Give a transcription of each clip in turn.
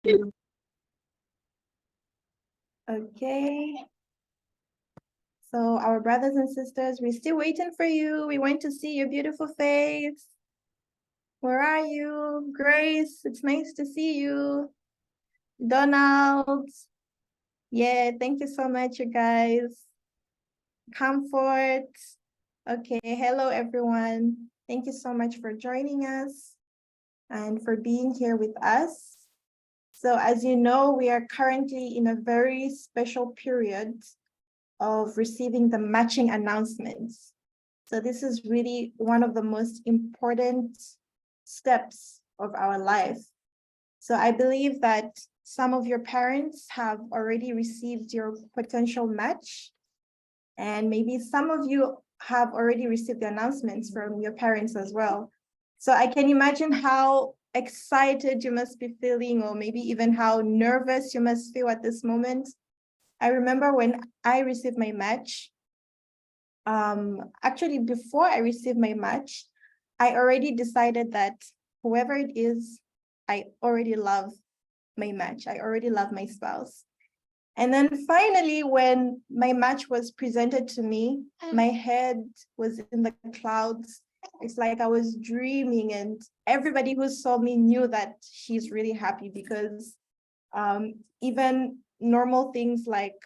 Okay. So our brothers and sisters, we're still waiting for you. We want to see your beautiful face. Where are you? Grace, it's nice to see you. Donald. Yeah, thank you so much, you guys. Comfort. Okay, hello everyone. Thank you so much for joining us and for being here with us. So as you know, we are currently in a very special period of receiving the matching announcements. So this is really one of the most important steps of our life. So I believe that some of your parents have already received your potential match, and maybe some of you have already received the announcements from your parents as well. So I can imagine how excited you must be feeling, or maybe even how nervous you must feel at this moment. I remember when I received my match, actually before I received my match, I already decided that whoever it is, I already love my match. I already love my spouse. And then finally, when my match was presented to me, my head was in the clouds. It's like I was dreaming, and everybody who saw me knew that she's really happy, because even normal things like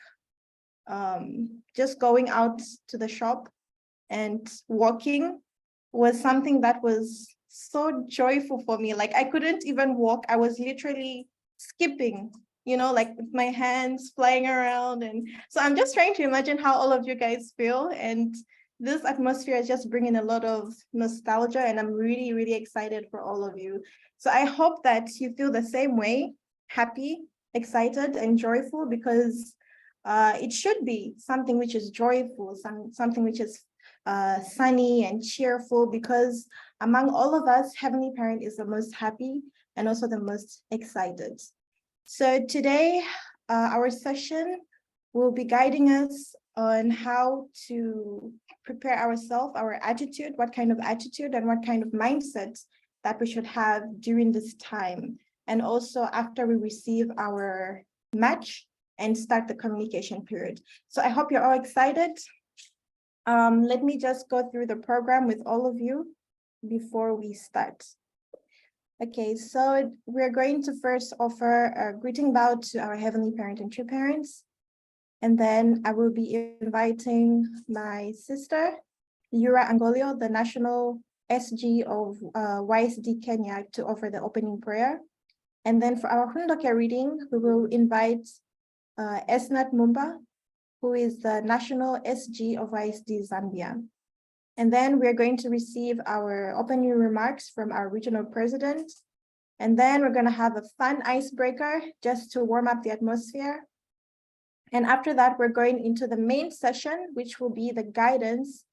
just going out to the shop and walking was something that was so joyful for me. Like I couldn't even walk. I was literally skipping, like with my hands flying around. And so I'm just trying to imagine how all of you guys feel. And this atmosphere is just bringing a lot of nostalgia, and I'm really, really excited for all of you. So I hope that you feel the same way, happy, excited, and joyful, because it should be something which is joyful, something which is sunny and cheerful, because among all of us, Heavenly Parent is the most happy and also the most excited. So today, our session will be guiding us on how to prepare ourselves, our attitude, what kind of attitude and what kind of mindset that we should have during this time, and also after we receive our match and start the communication period. So I hope you're all excited. Let me just go through the program with all of you before we start. Okay, so we're going to first offer a greeting bow to our Heavenly Parent and True Parents. And then I will be inviting my sister, Yura Angolio, the National SG of YSD Kenya, to offer the opening prayer. And then for our Hundoke reading, we will invite Esnat Mumba, who is the National SG of YSD Zambia. And then we're going to receive our opening remarks from our regional president. And then we're going to have a fun icebreaker just to warm up the atmosphere. And after that, we're going into the main session, which will be the guidance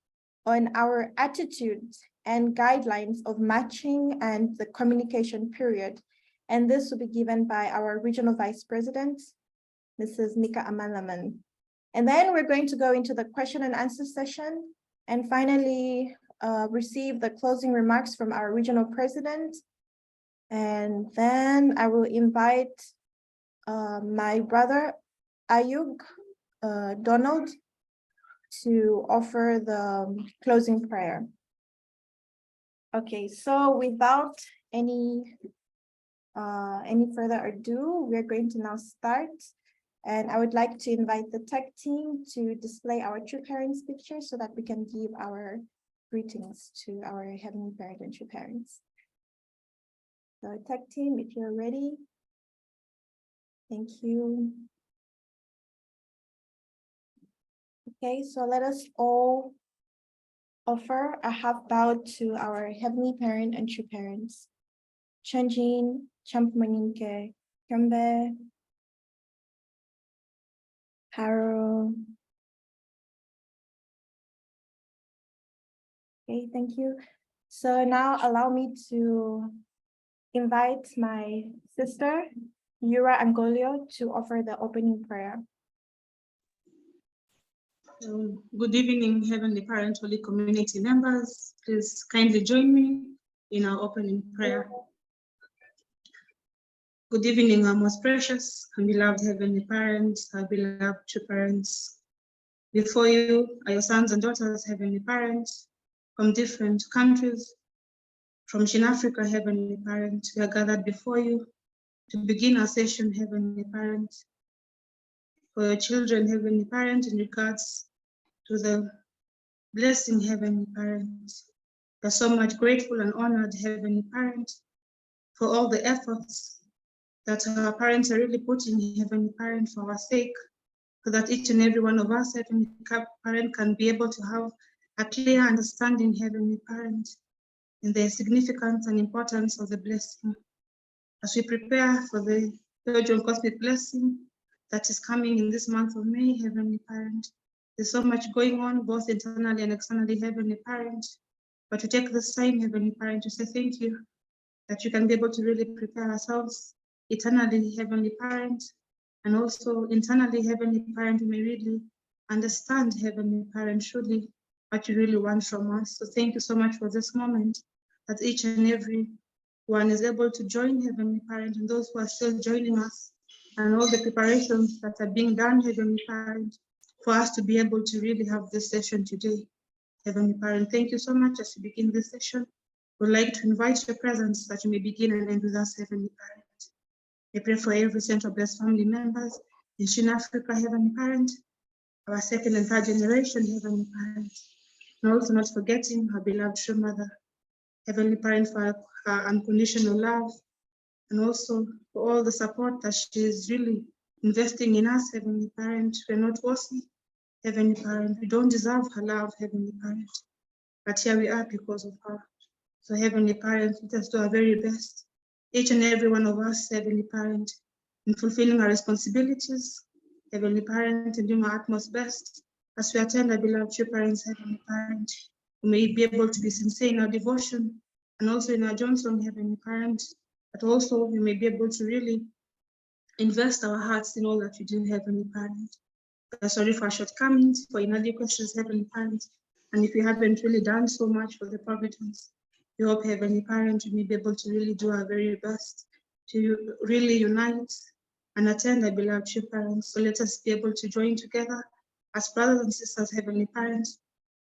on our attitudes and guidelines of matching and the communication period. And this will be given by our regional vice president, Mrs. Nika Amalaman. And then we're going to go into the question and answer session, and finally receive the closing remarks from our regional president. And then I will invite my brother, Ayub Donald, to offer the closing prayer. Okay, so without any further ado, we're going to now start. And I would like to invite the tech team to display our True Parents picture so that we can give our greetings to our Heavenly Parent and True Parents. So tech team, if you're ready. Thank you. Okay, so let us all offer a half bow to our Heavenly Parent and True Parents. Chanjin, Champmaninke, Kambe, Haro. Okay, thank you. So now allow me to invite my sister, Yura Angolio, to offer the opening prayer. Good evening, Heavenly Parent, Holy Community members. Please kindly join me in our opening prayer. Good evening, our most precious and beloved Heavenly Parents, our beloved true parents. Before you are your sons and daughters, Heavenly Parents, from different countries. From Shin Africa, Heavenly Parents, we are gathered before you to begin our session, Heavenly Parents. For your children, Heavenly Parents, in regards to the blessing, Heavenly Parents. We are so much grateful and honored, Heavenly Parents, for all the efforts that our parents are really putting, Heavenly Parents, for our sake, so that each and every one of us, Heavenly Parent, can be able to have a clear understanding, Heavenly Parent, in the significance and importance of the blessing. As we prepare for the John Cosmic blessing that is coming in this month of May, Heavenly Parent, there's so much going on, both internally and externally, Heavenly Parent. But to take this time, Heavenly Parent, to say thank you, that you can be able to really prepare ourselves eternally, Heavenly Parent, and also internally, Heavenly Parent, we may really understand, Heavenly Parent, truly what you really want from us. So thank you so much for this moment, that each and every one is able to join, Heavenly Parent, and those who are still joining us, and all the preparations that are being done, Heavenly Parent, for us to be able to really have this session today. Heavenly Parent, thank you so much. As we begin this session, we'd like to invite your presence that you may begin and end with us, Heavenly Parent. I pray for every Central Blessed family members in Shin Africa, Heavenly Parent, our second and third generation, Heavenly Parent, and also not forgetting our beloved true mother, Heavenly Parent, for her unconditional love, and also for all the support that she is really investing in us, Heavenly Parent. We're not worthy, Heavenly Parent. We don't deserve her love, Heavenly Parent, but here we are because of her. So Heavenly Parent, let us do our very best, each and every one of us, Heavenly Parent, in fulfilling our responsibilities, Heavenly Parent, and doing our utmost best as we attend our beloved true parents, Heavenly Parent. We may be able to be sincere in our devotion and also in our Johnson, Heavenly Parent, but also we may be able to really invest our hearts in all that we do, Heavenly Parent. We are sorry for our shortcomings, for inadequacies, Heavenly Parent, and if we haven't really done so much for the providence, we hope, Heavenly Parent, we may be able to really do our very best to really unite and attend our beloved true parents. So let us be able to join together as brothers and sisters, Heavenly Parents,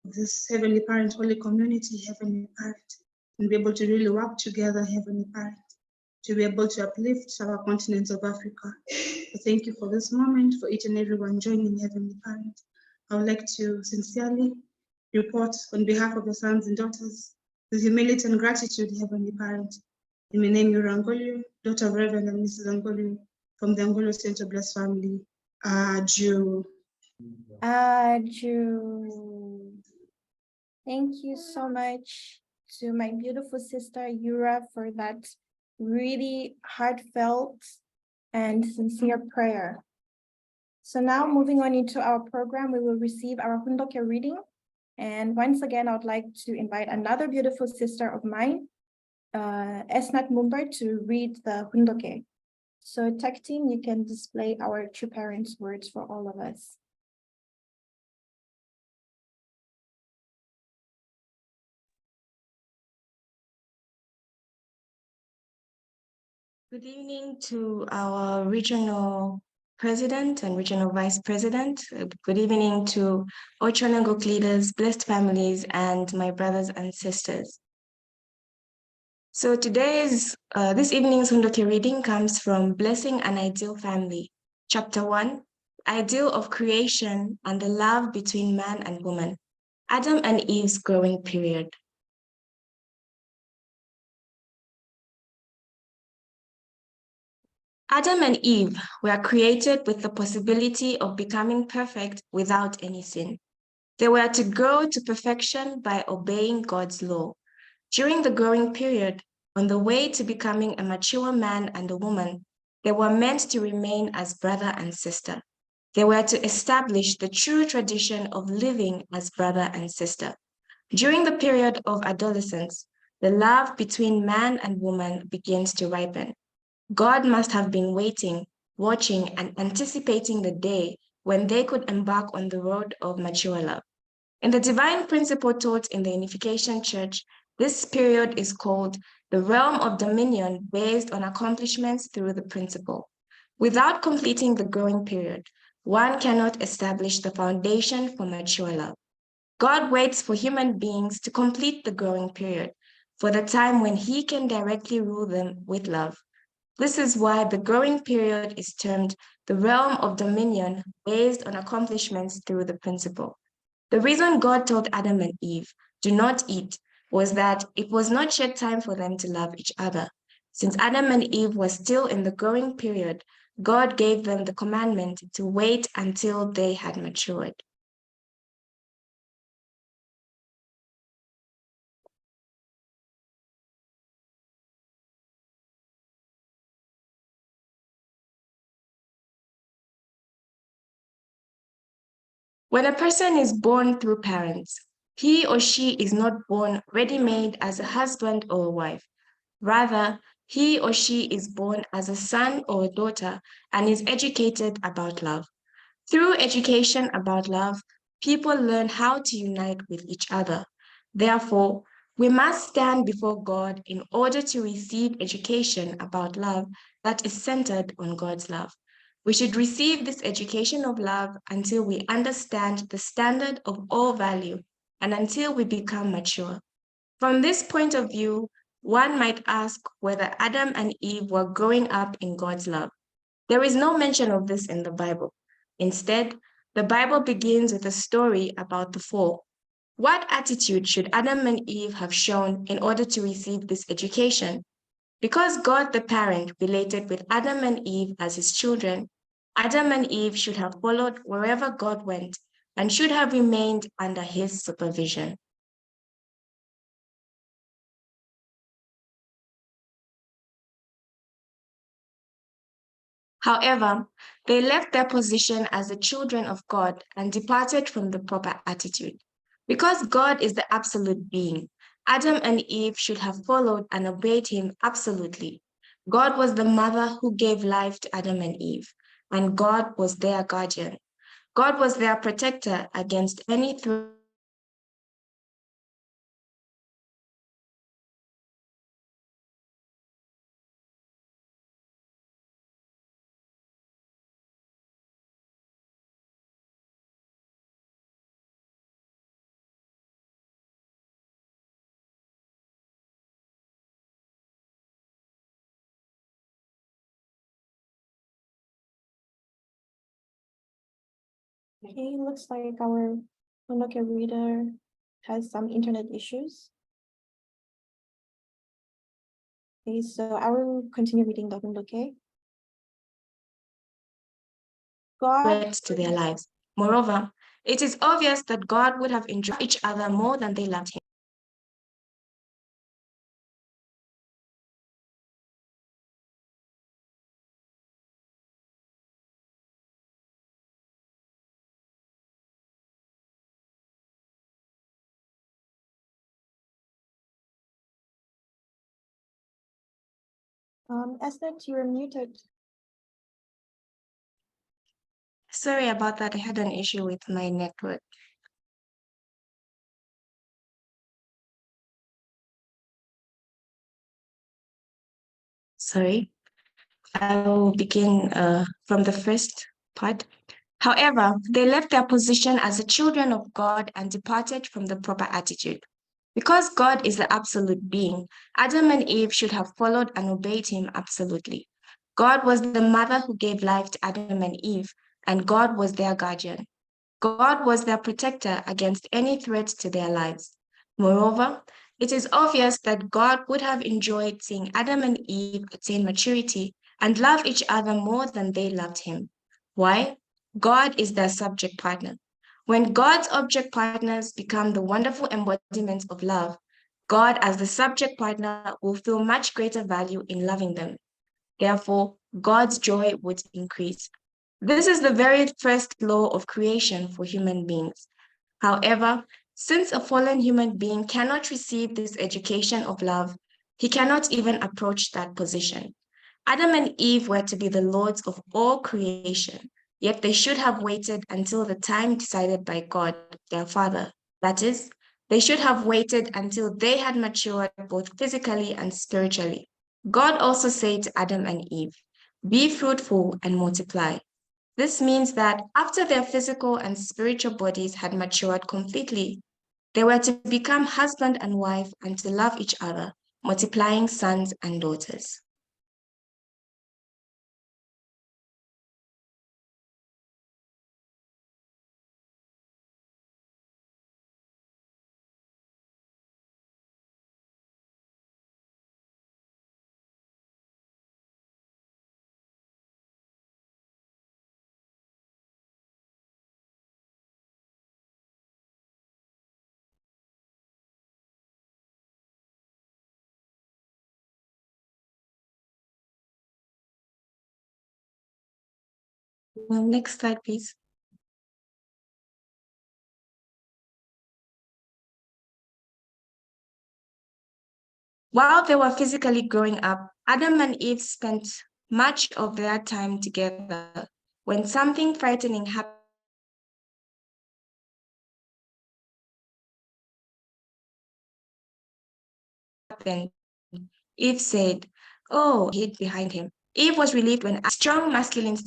of this Heavenly Parent Holy Community, Heavenly Parent, and be able to really work together, Heavenly Parent, to be able to uplift our continent of Africa. So thank you for this moment, for each and everyone joining, Heavenly Parent. I would like to sincerely report on behalf of your sons and daughters, with humility and gratitude, Heavenly Parent. In my name, Angolio, daughter of Reverend and Mrs. Angolio, from the Angolio Central Blessed family. Adieu. Adieu. Thank you so much to my beautiful sister Yura for that really heartfelt and sincere prayer. So now moving on into our program, we will receive our Hundoke reading. And once again, I would like to invite another beautiful sister of mine, Esnat Mumbar, to read the Hundoke. So tech team, you can display our true parents' words for all of us. Good evening to our regional president and regional vice president. Good evening to Ochonangok leaders, blessed families, and my brothers and sisters. So this evening's Hundoke reading comes from Blessing an Ideal Family, Chapter 1, Ideal of Creation and the Love Between Man and Woman, Adam and Eve's Growing Period. Adam and Eve were created with the possibility of becoming perfect without any sin. They were to grow to perfection by obeying God's law. During the growing period, on the way to becoming a mature man and a woman, they were meant to remain as brother and sister. They were to establish the true tradition of living as brother and sister. During the period of adolescence, the love between man and woman begins to ripen. God must have been waiting, watching, and anticipating the day when they could embark on the road of mature love. In the divine principle taught in the Unification Church, this period is called the realm of dominion based on accomplishments through the principle. Without completing the growing period, one cannot establish the foundation for mature love. God waits for human beings to complete the growing period, for the time when he can directly rule them with love. This is why the growing period is termed the realm of dominion based on accomplishments through the principle. The reason God told Adam and Eve, "Do not eat," was that it was not yet time for them to love each other. Since Adam and Eve were still in the growing period, God gave them the commandment to wait until they had matured. When a person is born through parents, he or she is not born ready-made as a husband or a wife. Rather, he or she is born as a son or a daughter and is educated about love. Through education about love, people learn how to unite with each other. Therefore, we must stand before God in order to receive education about love that is centered on God's love. We should receive this education of love until we understand the standard of all value and until we become mature. From this point of view, one might ask whether Adam and Eve were growing up in God's love. There is no mention of this in the Bible. Instead, the Bible begins with a story about the fall. What attitude should Adam and Eve have shown in order to receive this education? Because God the parent related with Adam and Eve as his children, Adam and Eve should have followed wherever God went and should have remained under his supervision. However, they left their position as the children of God and departed from the proper attitude. Because God is the absolute being, Adam and Eve should have followed and obeyed him absolutely. God was the mother who gave life to Adam and Eve, and God was their guardian. God was their protector against any threat. Okay, looks like our Unlocker reader has some internet issues. Okay, so I will continue reading the Unlocker. God To their lives. Moreover, it is obvious that God would have enjoyed each other more than they loved him. Esther, you are muted. Sorry about that. I had an issue with my network. Sorry. I will begin from the first part. However, they left their position as the children of God and departed from the proper attitude. Because God is the absolute being, Adam and Eve should have followed and obeyed him absolutely. God was the mother who gave life to Adam and Eve, and God was their guardian. God was their protector against any threat to their lives. Moreover, it is obvious that God would have enjoyed seeing Adam and Eve attain maturity and love each other more than they loved him. Why? God is their subject partner. When God's object partners become the wonderful embodiments of love, God as the subject partner will feel much greater value in loving them. Therefore, God's joy would increase. This is the very first law of creation for human beings. However, since a fallen human being cannot receive this education of love, he cannot even approach that position. Adam and Eve were to be the lords of all creation, yet they should have waited until the time decided by God, their Father, that is, They should have waited until they had matured both physically and spiritually. God also said to Adam and Eve, "Be fruitful and multiply." This means that after their physical and spiritual bodies had matured completely, they were to become husband and wife and to love each other, multiplying sons and daughters. Next slide, please. While they were physically growing up, Adam and Eve spent much of their time together. When something frightening happened, Eve said, "Oh," hid behind him. Eve was relieved when a strong masculine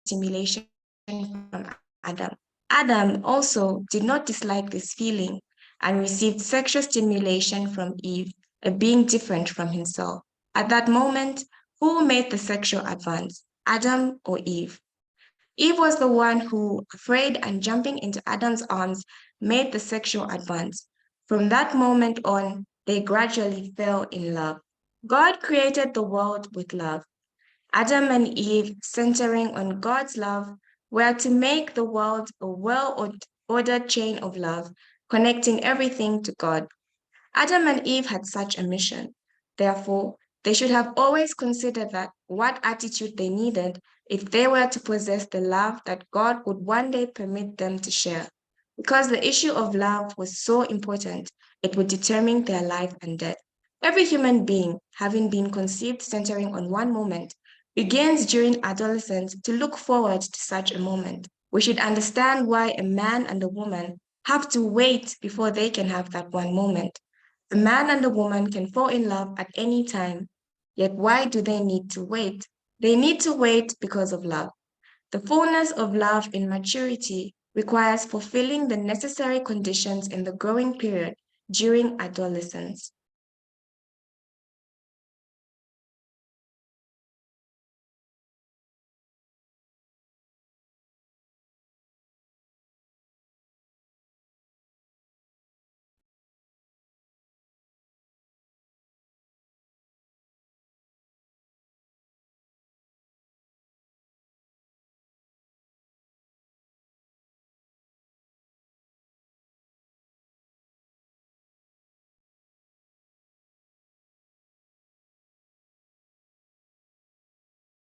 stimulation from Adam. Adam also did not dislike this feeling and received sexual stimulation from Eve, a being different from himself. At that moment, who made the sexual advance, Adam or Eve? Eve was the one who, afraid and jumping into Adam's arms, made the sexual advance. From that moment on, they gradually fell in love. God created the world with love. Adam and Eve, centering on God's love, were to make the world a well-ordered chain of love, connecting everything to God. Adam and Eve had such a mission. Therefore, they should have always considered that what attitude they needed if they were to possess the love that God would one day permit them to share. Because the issue of love was so important, it would determine their life and death. Every human being, having been conceived centering on one moment, begins during adolescence to look forward to such a moment. We should understand why a man and a woman have to wait before they can have that one moment. A man and a woman can fall in love at any time. Yet why do they need to wait? They need to wait because of love. The fullness of love in maturity requires fulfilling the necessary conditions in the growing period during adolescence.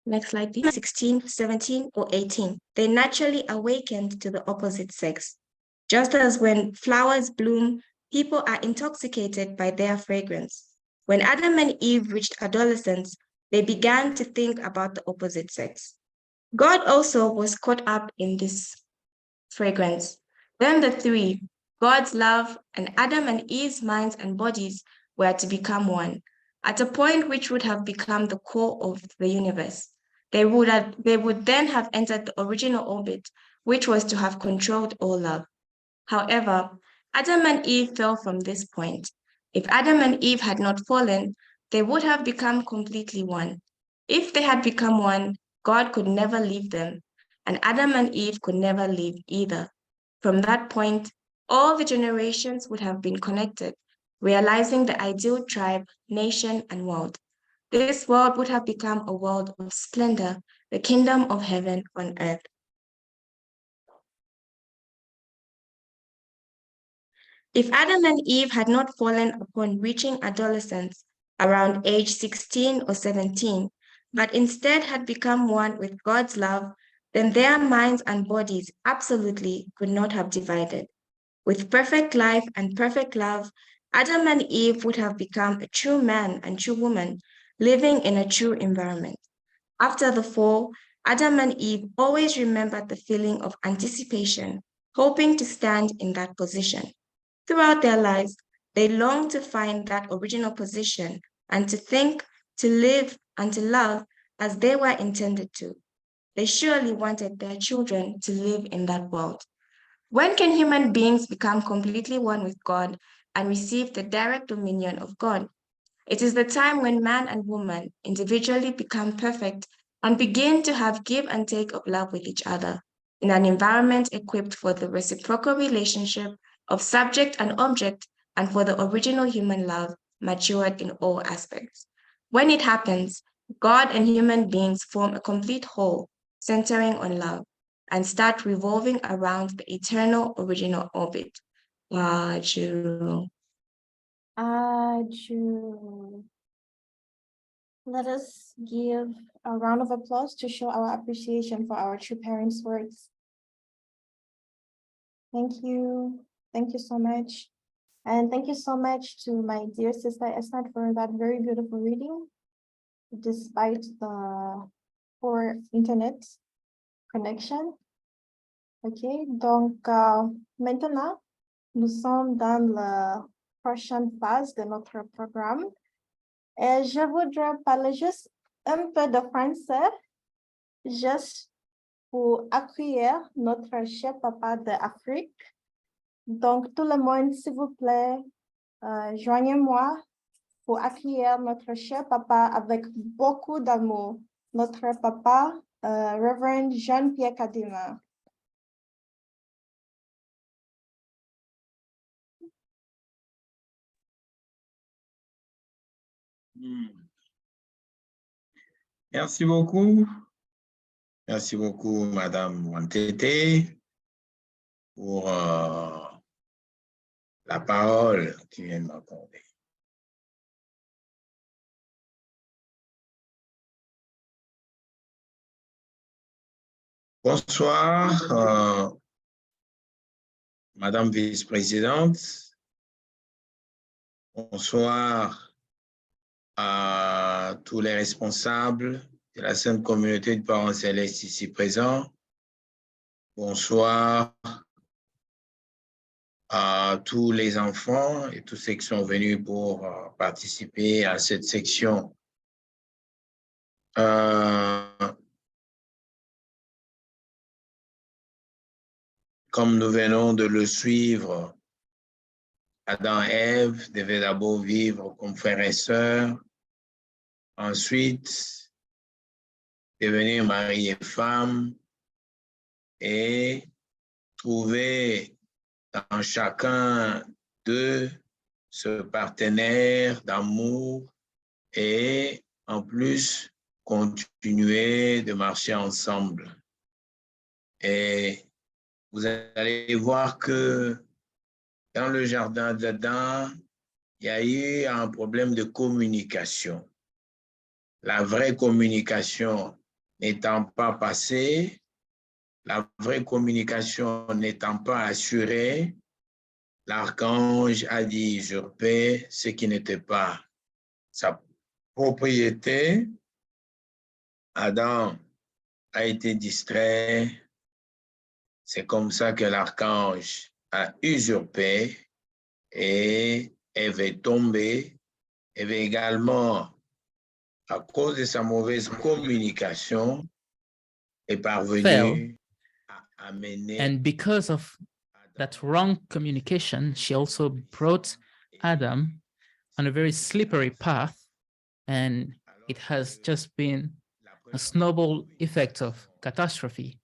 Next slide, please. 16, 17, or 18, they naturally awakened to the opposite sex. Just as when flowers bloom, people are intoxicated by their fragrance. When Adam and Eve reached adolescence, they began to think about the opposite sex. God also was caught up in this fragrance. Then the three, God's love and Adam and Eve's minds and bodies, were to become one, at a point which would have become the core of the universe. They would then have entered the original orbit, which was to have controlled all love. However, Adam and Eve fell from this point. If Adam and Eve had not fallen, they would have become completely one. If they had become one, God could never leave them, and Adam and Eve could never leave either. From that point, all the generations would have been connected, realizing the ideal tribe, nation, and world. This world would have become a world of splendor, the kingdom of heaven on earth. If Adam and Eve had not fallen upon reaching adolescence around age 16 or 17, but instead had become one with God's love, then their minds and bodies absolutely could not have divided. With perfect life and perfect love, Adam and Eve would have become a true man and true woman living in a true environment. After the fall, Adam and Eve always remembered the feeling of anticipation, hoping to stand in that position. Throughout their lives, they long to find that original position and to think, to live, and to love as they were intended to. They surely wanted their children to live in that world. When can human beings become completely one with God and receive the direct dominion of God? It is the time when man and woman individually become perfect and begin to have give and take of love with each other in an environment equipped for the reciprocal relationship of subject and object and for the original human love matured in all aspects. When it happens, God and human beings form a complete whole centering on love and start revolving around the eternal original orbit. Waju. Aju. Let us give a round of applause to show our appreciation for our true parents' words. Thank you. Thank you so much. And thank you so much to my dear sister Esnat for that very beautiful reading, despite the poor internet connection. OK, donc maintenant, nous sommes dans la prochaine phase de notre programme. Et je voudrais parler juste un peu de français, juste pour accueillir notre cher papa d'Afrique. Donc, tout le monde, s'il vous plaît, joignez-moi pour accueillir notre cher papa avec beaucoup d'amour. Notre papa, Reverend Jean-Pierre Kadima. Merci beaucoup. Merci beaucoup, Madame Wantete, pour la parole qui vient de m'accorder. Bonsoir, Madame Vice-présidente. Bonsoir à tous les responsables de la Sainte Communauté de Parents Célestes ici présents. Bonsoir à tous les enfants et tous ceux qui sont venus pour participer à cette section. Comme nous venons de le suivre, Adam et Ève devaient d'abord vivre comme frères et sœurs, ensuite devenir mari et femme et trouver dans chacun d'eux ce partenaire d'amour et en plus continuer de marcher ensemble. Et vous allez voir que dans le jardin d'Adam, il y a eu un problème de communication. La vraie communication n'étant pas passée, la vraie communication n'étant pas assurée, l'archange a dit usurper ce qui n'était pas sa propriété. Adam a été distrait. C'est comme ça que l'archange a usurpé et Ève est tombée. Ève également, à cause de sa mauvaise communication, est parvenue à amener. And because of that wrong communication, she also brought Adam on a very slippery path, and it has just been a snowball effect of catastrophe.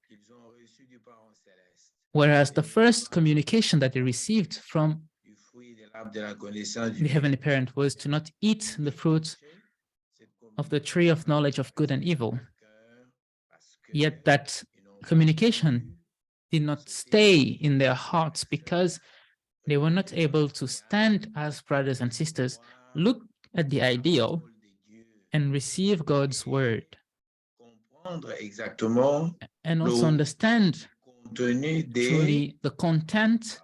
Whereas the first communication that they received from the Heavenly Parent was to not eat the fruit of the tree of knowledge of good and evil. Yet that communication did not stay in their hearts because they were not able to stand as brothers and sisters, look at the ideal, and receive God's word, and also understand truly the content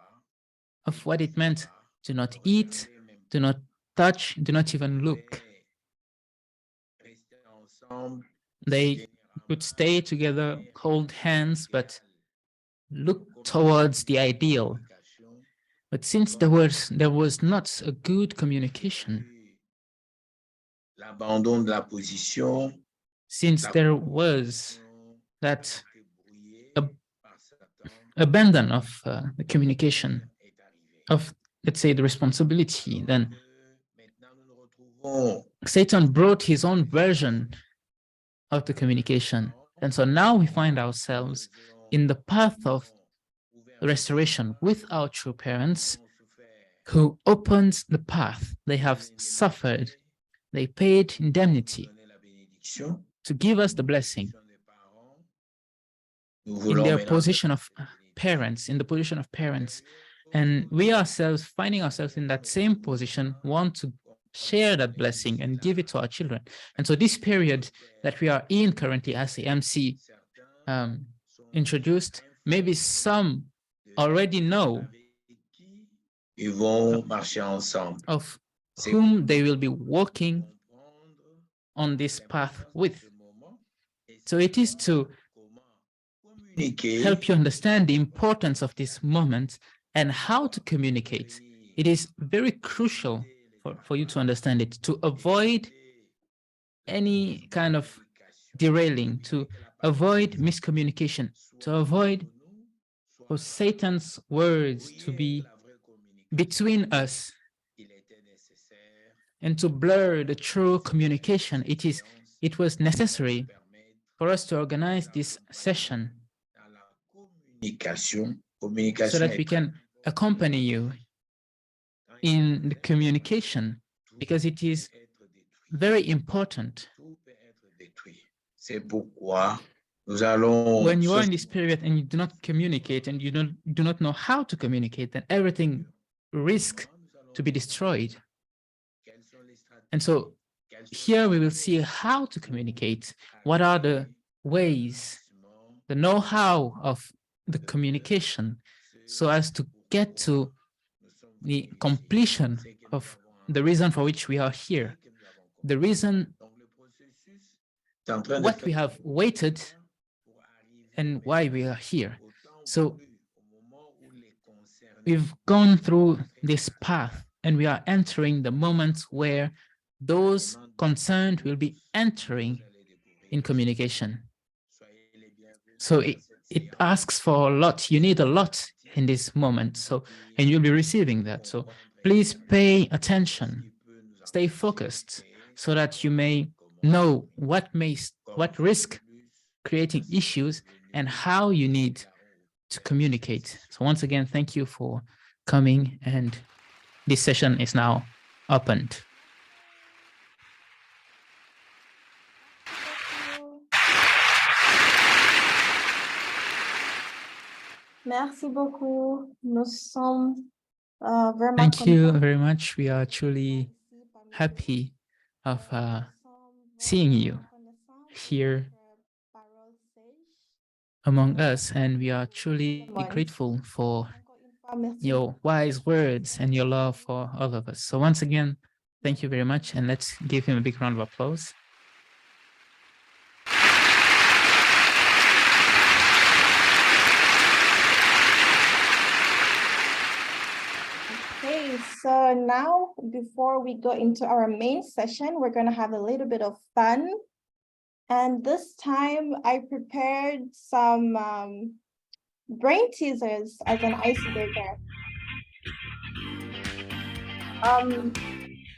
of what it meant to not eat, to not touch, do not even look. They could stay together, hold hands, but look towards the ideal. But since there was not a good communication, l'abandon de la position, since la there was that été brouillée par Satan, abandon of the communication est arrivé. of, let's say, the responsibility, then Maintenant, nous nous retrouvons Satan brought his own version of the communication. And so now we find ourselves in the path of restoration with our true parents who opened the path. They have suffered, they paid indemnity to give us the blessing in their position of parents, in the position of parents. And we ourselves, finding ourselves in that same position, want to share that blessing and give it to our children. And so this period that we are in currently, as the MC introduced, maybe some already know Ils vont marcher ensemble. of whom they will be walking on this path with. So it is to help you understand the importance of this moment and how to communicate. It is very crucial for you to understand it, to avoid any kind of derailing, to avoid miscommunication, to avoid for Satan's words to be between us and to blur the true communication. It was necessary for us to organize this session so that we can accompany you in the communication, because it is very important. When you are in this period and you do not communicate and you do not know how to communicate, then everything risks to be destroyed. And so here we will see how to communicate. What are the ways, the know-how of the communication, so as to get to the completion of the reason for which we are here, the reason what we have waited and why we are here. So we've gone through this path and we are entering the moment where those concerned will be entering in communication. So it asks for a lot. You need a lot in this moment. So, and you'll be receiving that. So please pay attention, stay focused, so that you may know what risk creating issues and how you need to communicate. So once again, thank you for coming, and this session is now opened. Merci beaucoup. Nous sommes vraiment Thank you contents. very much. We are truly happy of seeing you here among us, and we are truly grateful for your wise words and your love for all of us. So once again, thank you very much, and let's give him a big round of applause. Okay, so now before we go into our main session, we're going to have a little bit of fun. And this time I prepared some brain teasers as an icebreaker.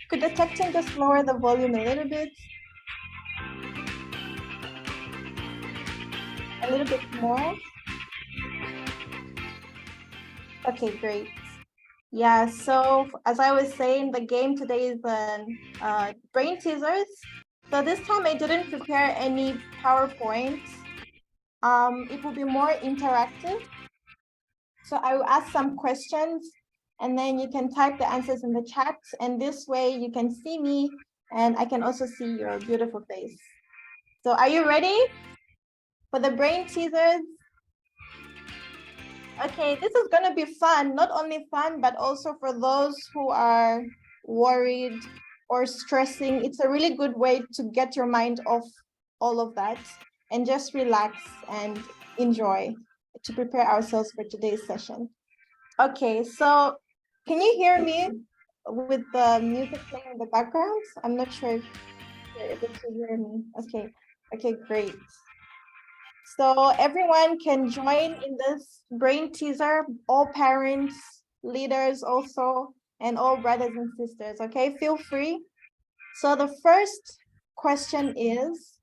Could the tech team just lower the volume a little bit? A little bit more? Okay, great. Yeah, so as I was saying, the game today is brain teasers. So this time I didn't prepare any PowerPoint. It will be more interactive. So I will ask some questions and then you can type the answers in the chat, and this way you can see me and I can also see your beautiful face. So are you ready for the brain teasers? Okay, this is going to be fun, not only fun, but also for those who are worried or stressing. It's a really good way to get your mind off all of that and just relax and enjoy, to prepare ourselves for today's session. Okay, so Can you hear me with the music playing in the background? I'm not sure if you're able to hear me. Okay, okay, great. So everyone can join in this brain teaser, all parents, leaders also, and all brothers and sisters, okay? Feel free. So the first question is,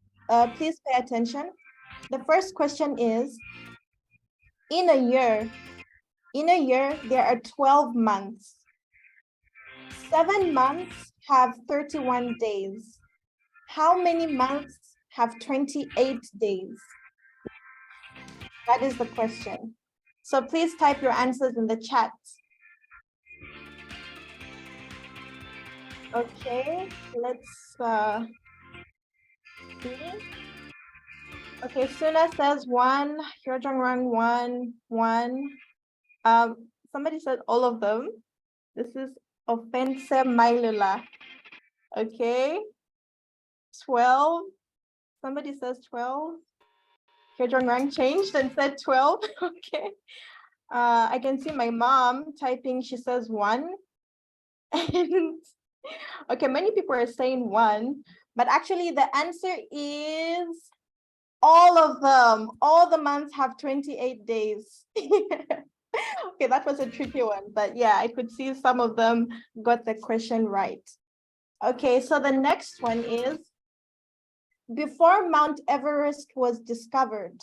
please pay attention. The first question is, in a year, there are 12 months. 7 months have 31 days. How many months have 28 days? That is the question. So please type your answers in the chat. Okay, let's see. Okay, Suna says 1, Hyojong 1. Somebody said all of them. This is Offense Mailula. Okay, 12. Somebody says 12. Hyojong changed and said 12. Okay. I can see my mom typing, she says 1. And okay, many people are saying 1, but actually the answer is all of them. All the months have 28 days. Okay, that was a tricky one, but yeah, I could see some of them got the question right. Okay, so the next one is, before Mount Everest was discovered,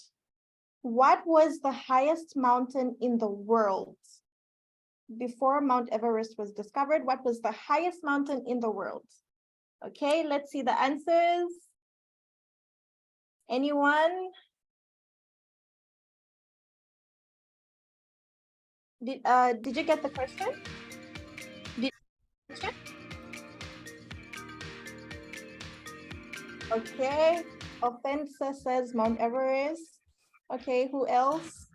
what was the highest mountain in the world? Before Mount Everest was discovered, what was the highest mountain in the world? Okay, let's see the answers. Anyone? Did you get the question? Okay, Offense says Mount Everest. Okay, who else?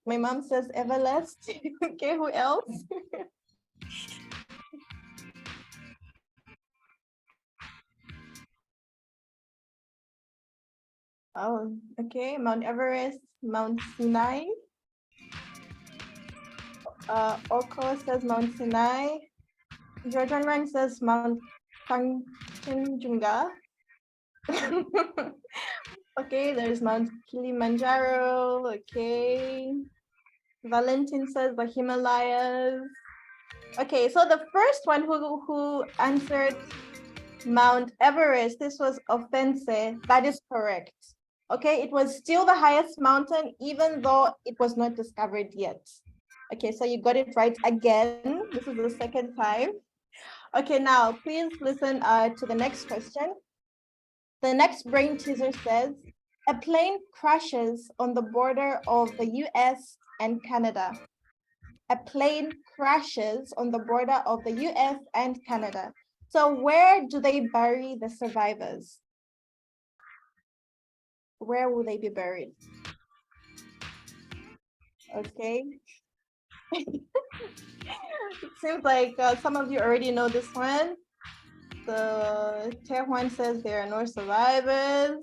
My mom says Everest. Okay, who else? Oh, okay, Mount Everest, Mount Sinai. Oko says Mount Sinai. Jordan Rang says Mount Kanchenjunga. Okay, there's Mount Kilimanjaro. Okay. Valentin says the Himalayas. Okay, so the first one who answered Mount Everest, this was Offense. That is correct. Okay, it was still the highest mountain, even though it was not discovered yet. Okay, so you got it right again. This is the second time. Okay, now please listen to the next question. The next brain teaser says, a plane crashes on the border of the US and Canada. A plane crashes on the border of the US and Canada. So where do they bury the survivors? Where will they be buried? Okay. It seems like some of you already know this one. So Tehuan says there are no survivors.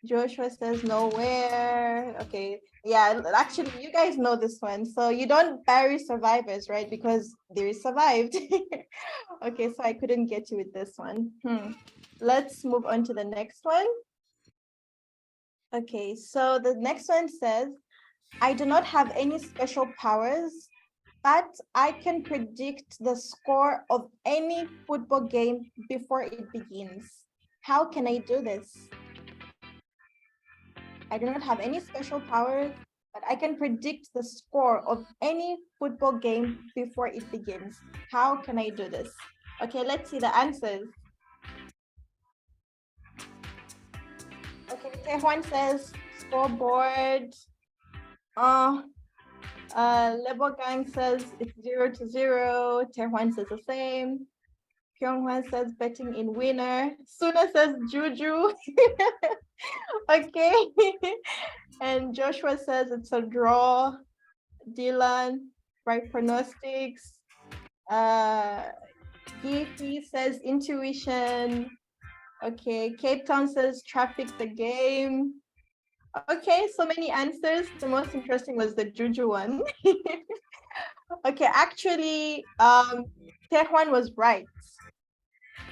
Joshua says nowhere. Okay, yeah, actually you guys know this one. So you don't bury survivors, right? Because they survived. Okay, so I couldn't get you with this one. Let's move on to the next one. Okay, so the next one says, I do not have any special powers, but I can predict the score of any football game before it begins. How can I do this? I do not have any special powers, but I can predict the score of any football game before it begins. How can I do this? Okay, let's see the answers. Okay, Tehuan says scoreboard. Lebo Gang says it's 0-0. Tehuan says the same. Pyonghwan says betting in winner. Suna says juju. Okay. And Joshua says it's a draw. Dylan, right pronostics. Giffy says intuition. Okay, Cape Town says traffic the game. Okay, so many answers. The most interesting was the juju one. Okay, actually, Tehwan was right.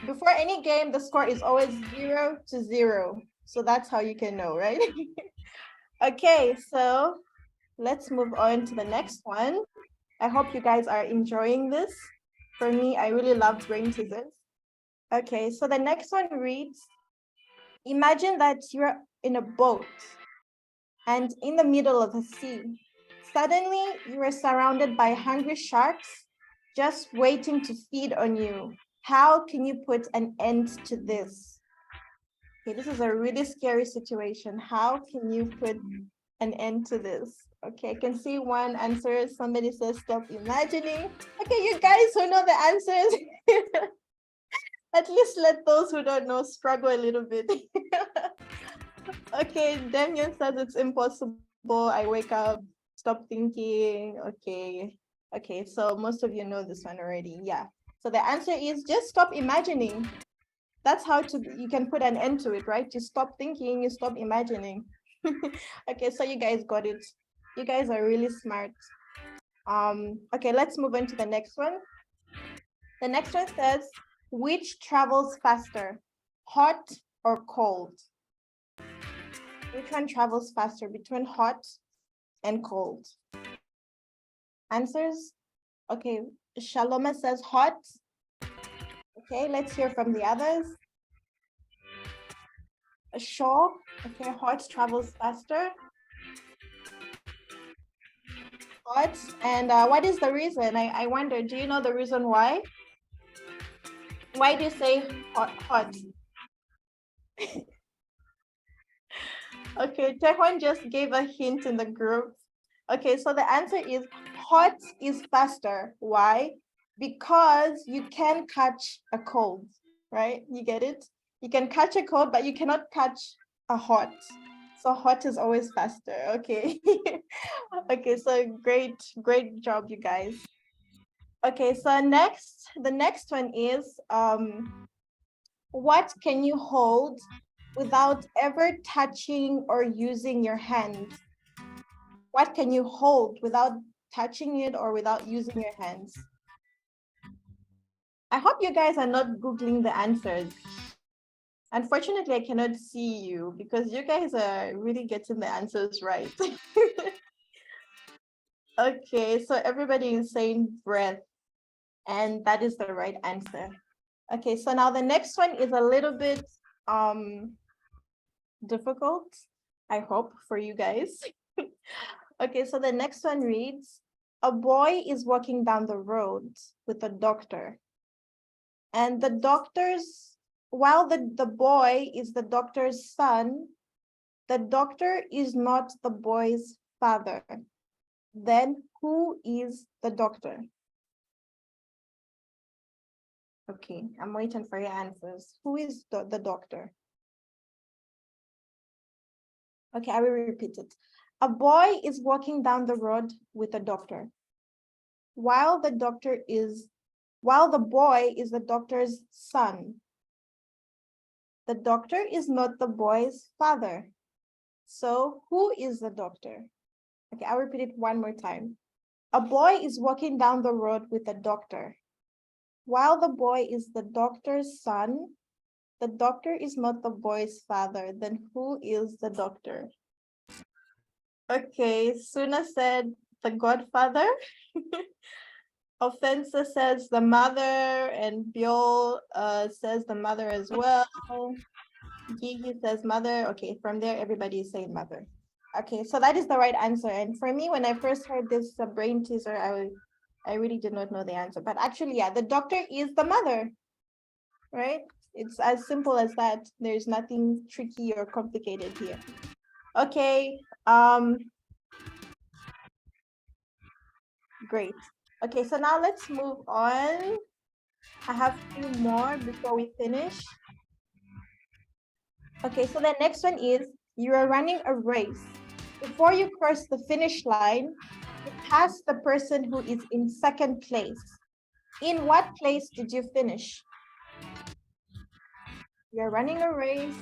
Before any game, the score is always 0-0. So that's how you can know, right? Okay, so let's move on to the next one. I hope you guys are enjoying this. For me, I really loved brain teasers. Okay, so the next one reads, imagine that you're in a boat and in the middle of the sea. Suddenly, you are surrounded by hungry sharks just waiting to feed on you. How can you put an end to this? Okay, this is a really scary situation. How can you put an end to this? Okay, I can see one answer. Somebody says, stop imagining. Okay, you guys who know the answers, at least let those who don't know struggle a little bit. Okay, Damien says it's impossible. I wake up, stop thinking. Okay. Okay, so most of you know this one already. Yeah. So the answer is just stop imagining. That's how you can put an end to it, right? You stop thinking, you stop imagining. Okay, so you guys got it. You guys are really smart. Okay, let's move on to the next one. The next one says, which travels faster, hot or cold? Which one travels faster between hot and cold? Answers? Okay, Shaloma says hot. Okay, let's hear from the others. Shaw, okay, hot travels faster. Hot, and what is the reason? I wonder, do you know the reason why? Why do you say hot? Okay, Tehwan just gave a hint in the group. Okay, so the answer is hot is faster. Why? Because you can catch a cold, right? You get it? You can catch a cold, but you cannot catch a hot. So hot is always faster. Okay. Okay, so great job, you guys. Okay, so the next one is what can you hold without ever touching or using your hands? What can you hold without touching it or without using your hands? I hope you guys are not Googling the answers. Unfortunately, I cannot see you because you guys are really getting the answers right. Okay, so everybody is saying breath, and that is the right answer. Okay, so now the next one is a little bit difficult, I hope, for you guys. Okay, so the next one reads, a boy is walking down the road with a doctor. And while the boy is the doctor's son, the doctor is not the boy's father. Then who is the doctor? Okay, I'm waiting for your answers. Who is the doctor? Okay, I will repeat it. A boy is walking down the road with a doctor. While the boy is the doctor's son, the doctor is not the boy's father. So who is the doctor? Okay, I'll repeat it one more time. A boy is walking down the road with a doctor. While the boy is the doctor's son, the doctor is not the boy's father. Then who is the doctor? Okay, Suna said the godfather. Offensa says the mother, and Biol says the mother as well. Gigi says mother. Okay, from there, everybody is saying mother. Okay, so that is the right answer. And for me, when I first heard this brain teaser, I really did not know the answer. But actually, yeah, the doctor is the mother, right? It's as simple as that. There's nothing tricky or complicated here. Okay, great. Okay, so now let's move on. I have 2 more before we finish. Okay, so the next one is, you are running a race. Before you cross the finish line, you pass the person who is in second place. In what place did you finish? You're running a race,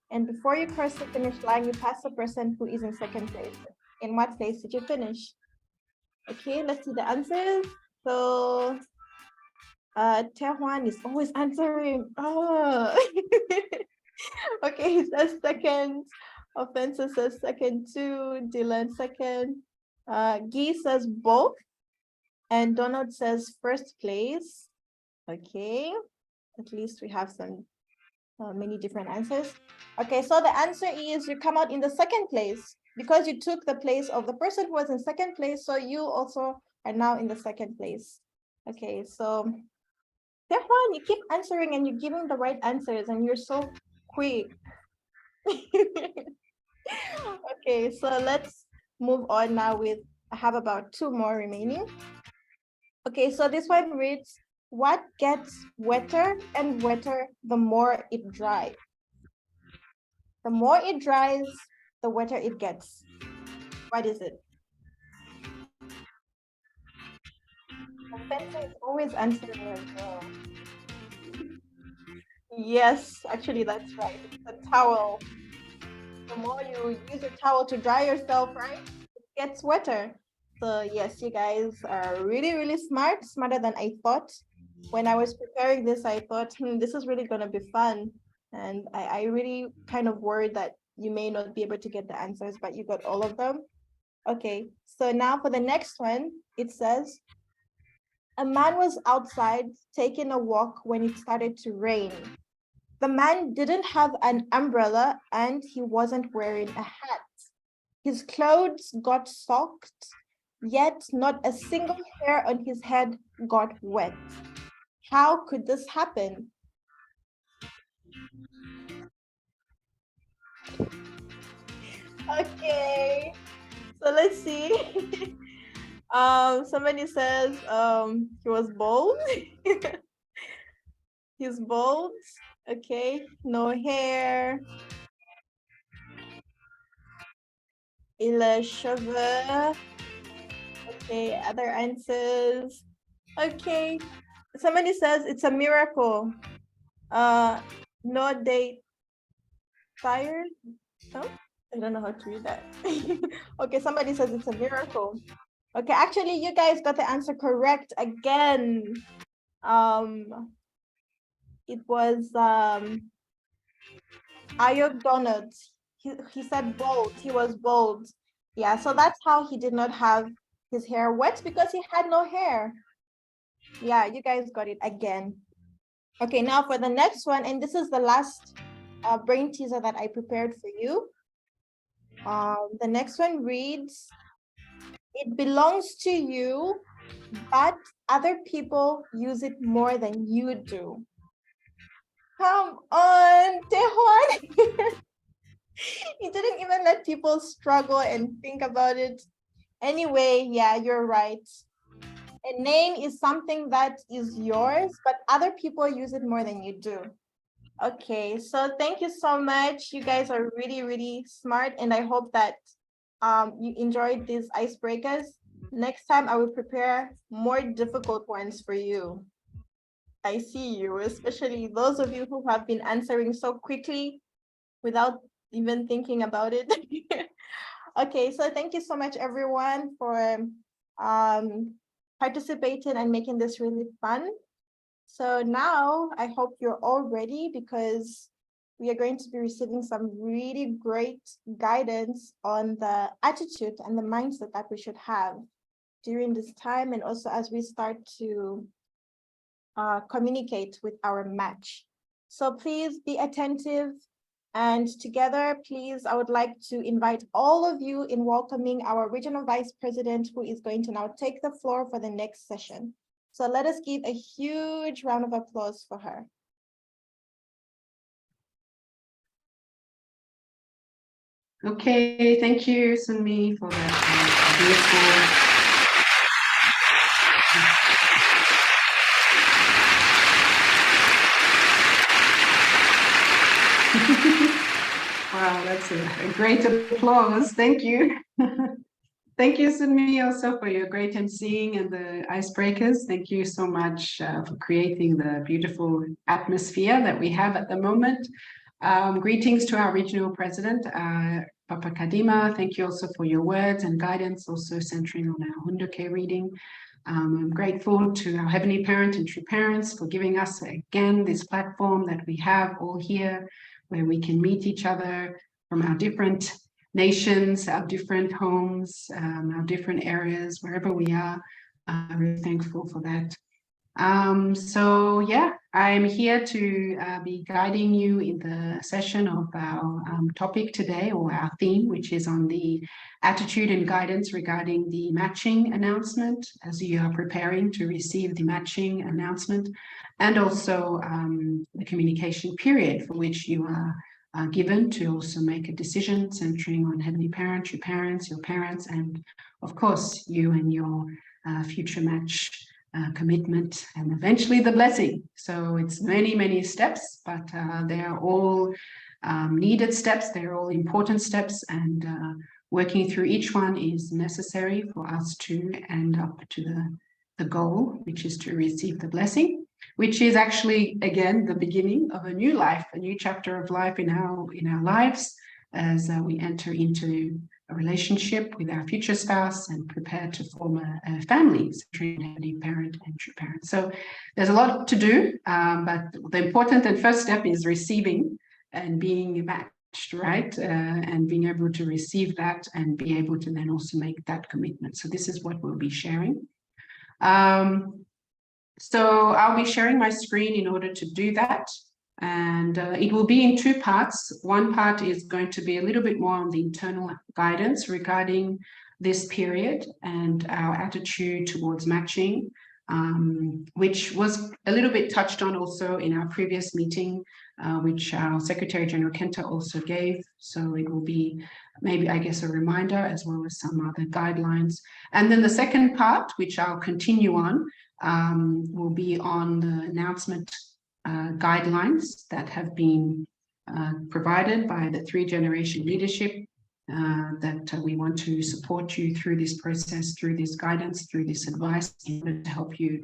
and before you cross the finish line, you pass the person who is in second place. In what place did you finish? Okay, let's see the answers. So Tehwan is always answering. Oh. Okay, he says second. Offensive says second too. Dylan second. Guy says both. And Donald says first place. Okay, at least we have some many different answers. Okay, so the answer is you come out in the second place because you took the place of the person who was in second place. So you also are now in the second place. Okay, so Tehwan, you keep answering and you're giving the right answers and you're so quick. Okay, so let's move on now with, I have about 2 more remaining. Okay, so this one reads, what gets wetter and wetter the more it dries? The more it dries, the wetter it gets. What is it? Spencer is always answering as well. Yes, actually that's right. It's a towel. The more you use your towel to dry yourself, right, it gets wetter. So yes, you guys are really, really smart, smarter than I thought. When I was preparing this, I thought, this is really gonna be fun. And I really kind of worried that you may not be able to get the answers, but you got all of them. Okay, so now for the next one, it says, a man was outside taking a walk when it started to rain. The man didn't have an umbrella and he wasn't wearing a hat. His clothes got soaked, yet not a single hair on his head got wet. How could this happen? Okay, so let's see. Somebody says he was bald. He's bald. Okay, no hair. Il a cheveux. Okay, other answers. Okay, somebody says it's a miracle. No date fired. Oh, I don't know how to read that. Okay, somebody says it's a miracle. Okay, actually, you guys got the answer correct again. It was Ayub Donald. He said bold. He was bold. Yeah, so that's how he did not have his hair wet, because he had no hair. Yeah, you guys got it again. Okay, now for the next one, and this is the last brain teaser that I prepared for you. The next one reads, it belongs to you, but other people use it more than you do. Come on, Tehwan. You didn't even let people struggle and think about it. Anyway, yeah, you're right. A name is something that is yours, but other people use it more than you do. Okay, so thank you so much. You guys are really, really smart, and I hope that you enjoyed these icebreakers. Next time, I will prepare more difficult ones for you. I see you, especially those of you who have been answering so quickly without even thinking about it. Okay, so thank you so much, everyone, for participating and making this really fun. So now I hope you're all ready, because we are going to be receiving some really great guidance on the attitude and the mindset that we should have during this time, and also as we start to communicate with our match. So please be attentive, and together, please, I would like to invite all of you in welcoming our Regional Vice President, who is going to now take the floor for the next session. So let us give a huge round of applause for her. Okay, thank you, Sunmi, for that beautiful. Wow, that's a great applause. Thank you. Thank you, Sunmi, also for your great emceeing and the icebreakers. Thank you so much for creating the beautiful atmosphere that we have at the moment. Greetings to our regional president, Papa Kadima, thank you also for your words and guidance, also centering on our Hunduke reading. I'm grateful to our Heavenly Parent and True Parents for giving us again this platform that we have all here, where we can meet each other from our different nations, our different homes, our different areas, wherever we are. I'm really thankful for that. So yeah, I'm here to be guiding you in the session of our topic today, or our theme, which is on the attitude and guidance regarding the matching announcement, as you are preparing to receive the matching announcement, and also the communication period for which you are given to also make a decision centering on Heavenly Parent, your parents, and of course you and your future match commitment, and eventually the blessing. So it's many steps, but they are all needed steps. They're all important steps, and working through each one is necessary for us to end up to the goal, which is to receive the blessing, which is actually, again, the beginning of a new life, a new chapter of life in our lives, as we enter into a relationship with our future spouse and prepare to form a family, Heavenly Parent and True Parent. So there's a lot to do, but the important and first step is receiving and being matched, right? And being able to receive that and be able to then also make that commitment. So this is what we'll be sharing. So I'll be sharing my screen in order to do that. And it will be in two parts. One part is going to be a little bit more on the internal guidance regarding this period and our attitude towards matching, which was a little bit touched on also in our previous meeting, which our Secretary General Kenta also gave. So it will be maybe, I guess, a reminder as well as some other guidelines. And then the second part, which I'll continue on, will be on the announcement guidelines that have been provided by the 3-generation leadership, that we want to support you through this process, through this guidance, through this advice, in order to help you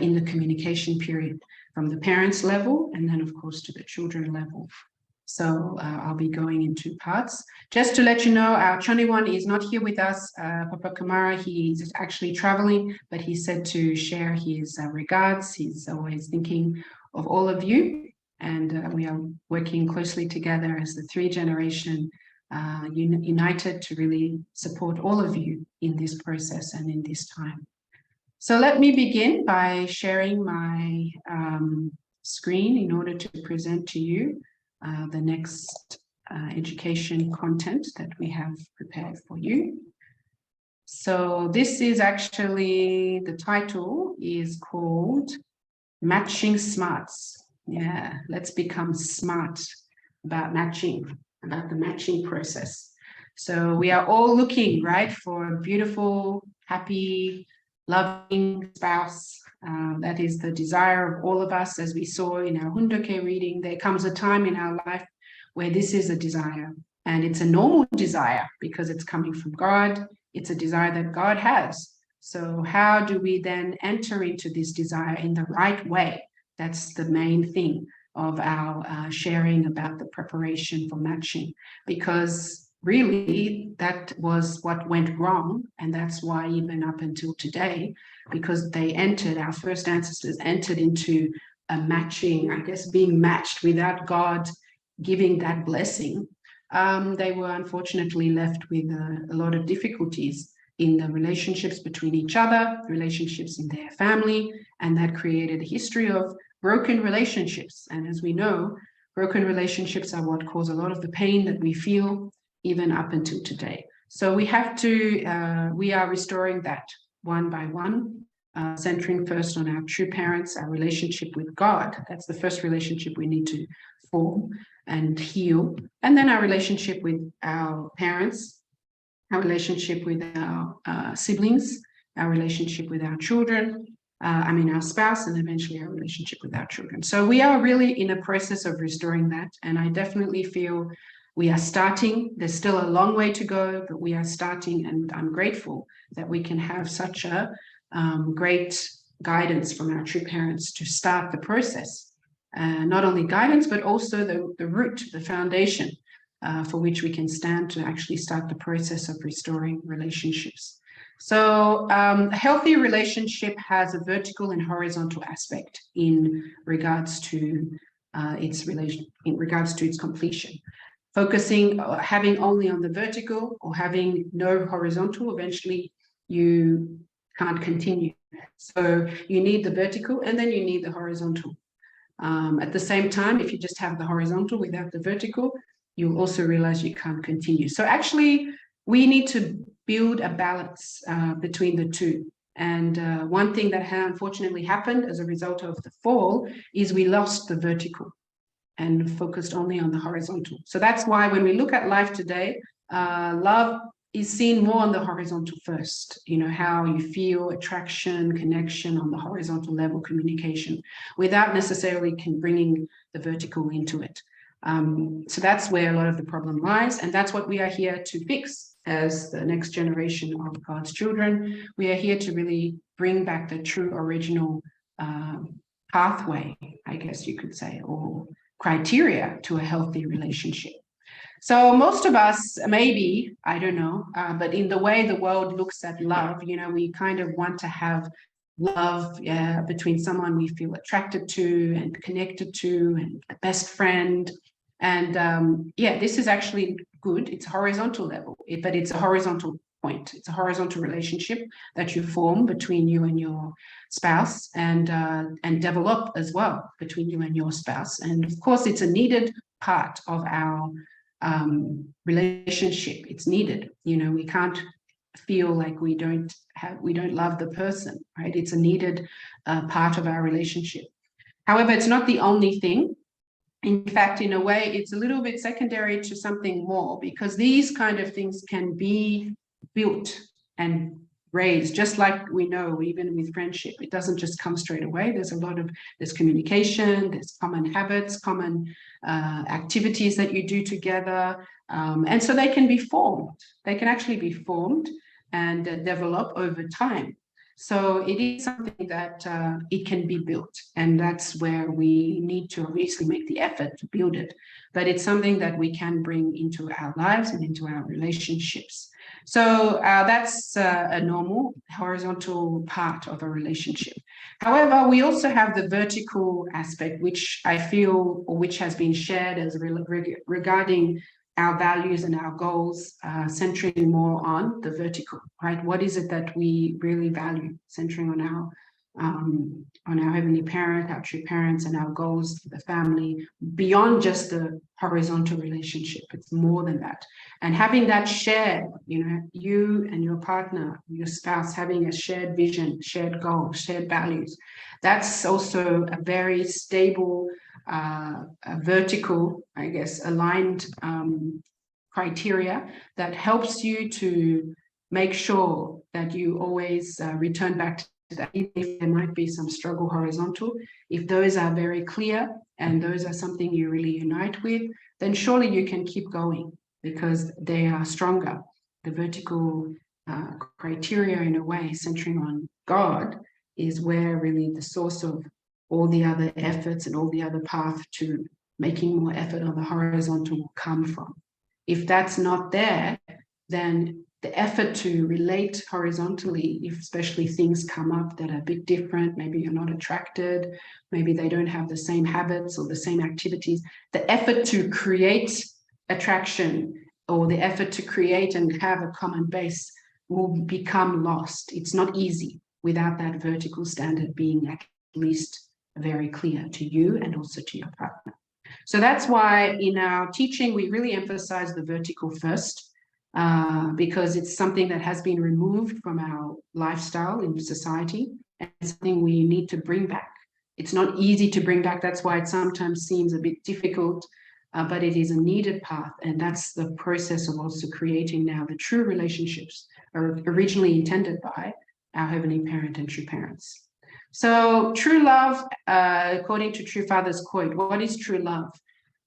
in the communication period from the parents level and then of course to the children level. So I'll be going in two parts. Just to let you know, our Choniwan is not here with us, Papa Kamara. He's actually traveling, but he said to share his regards. He's always thinking of all of you, and we are working closely together as the 3-generation united to really support all of you in this process and in this time. So let me begin by sharing my screen in order to present to you the next education content that we have prepared for you. So this is actually, the title is called Matching Smarts. Yeah, let's become smart about matching, about the matching process. So we are all looking, right, for a beautiful, happy, loving spouse. That is the desire of all of us. As we saw in our Hunduke reading, there comes a time in our life where this is a desire, and it's a normal desire because it's coming from God. It's a desire that God has. So how do we then enter into this desire in the right way? That's the main thing of our sharing about the preparation for matching, because really that was what went wrong. And that's why even up until today, because they entered, our first ancestors entered into a matching, I guess, being matched without God giving that blessing, they were unfortunately left with a lot of difficulties in the relationships between each other, relationships in their family, and that created a history of broken relationships. And as we know, broken relationships are what cause a lot of the pain that we feel even up until today. So we have to, we are restoring that one by one, centering first on our true parents, our relationship with God. That's the first relationship we need to form and heal. And then our relationship with our parents, our relationship with our siblings, our relationship with our children, our spouse, and eventually our relationship with our children. So we are really in a process of restoring that. And I definitely feel we are starting. There's still a long way to go, but we are starting, and I'm grateful that we can have such a great guidance from our true parents to start the process. Not only guidance, but also the root, the foundation for which we can stand to actually start the process of restoring relationships. So a healthy relationship has a vertical and horizontal aspect in regards to its completion. Focusing, having only on the vertical or having no horizontal, eventually you can't continue. So you need the vertical and then you need the horizontal. At the same time, if you just have the horizontal without the vertical, you also realize you can't continue. So actually, we need to build a balance between the two. And one thing that unfortunately happened as a result of the fall is we lost the vertical and focused only on the horizontal. So that's why when we look at life today, love is seen more on the horizontal first, you know, how you feel, attraction, connection on the horizontal level, communication, without necessarily bringing the vertical into it. So that's where a lot of the problem lies, and that's what we are here to fix as the next generation of God's children. We are here to really bring back the true original pathway, I guess you could say, or criteria to a healthy relationship. So most of us, maybe, I don't know, but in the way the world looks at love, you know, we kind of want to have love between someone we feel attracted to and connected to and a best friend. And yeah, this is actually good. It's a horizontal level, but it's a horizontal point. It's a horizontal relationship that you form between you and your spouse, and develop as well between you and your spouse. And of course, it's a needed part of our relationship. It's needed. You know, we can't feel like we don't love the person, right? It's a needed part of our relationship. However, it's not the only thing. In fact, in a way, it's a little bit secondary to something more, because these kind of things can be built and raised, just like we know, even with friendship, it doesn't just come straight away. There's communication, there's common habits, common activities that you do together. And so they can be formed. They can actually be formed and develop over time. So it is something that it can be built, and that's where we need to obviously make the effort to build it. But it's something that we can bring into our lives and into our relationships. So that's a normal horizontal part of a relationship. However, we also have the vertical aspect, which I feel, or which has been shared as regarding our values and our goals, centering more on the vertical, right? What is it that we really value, centering on our Heavenly Parent, our true parents, and our goals for the family, beyond just the horizontal relationship. It's more than that. And having that shared, you know, you and your partner, your spouse, having a shared vision, shared goals, shared values, that's also a very stable, a vertical, I guess, aligned criteria that helps you to make sure that you always return back to that. Even if there might be some struggle horizontal, if those are very clear and those are something you really unite with, then surely you can keep going because they are stronger. The vertical criteria, in a way, centering on God, is where really the source of all the other efforts and all the other path to making more effort on the horizontal will come from. If that's not there, then the effort to relate horizontally, if especially things come up that are a bit different, maybe you're not attracted, maybe they don't have the same habits or the same activities, the effort to create attraction or the effort to create and have a common base will become lost. It's not easy without that vertical standard being at least very clear to you and also to your partner. So that's why in our teaching, we really emphasize the vertical first, because it's something that has been removed from our lifestyle in society and something we need to bring back. It's not easy to bring back. That's why it sometimes seems a bit difficult, but it is a needed path. And that's the process of also creating now the true relationships originally intended by our Heavenly Parent and true parents. So true love, according to True Father's quote, what is true love?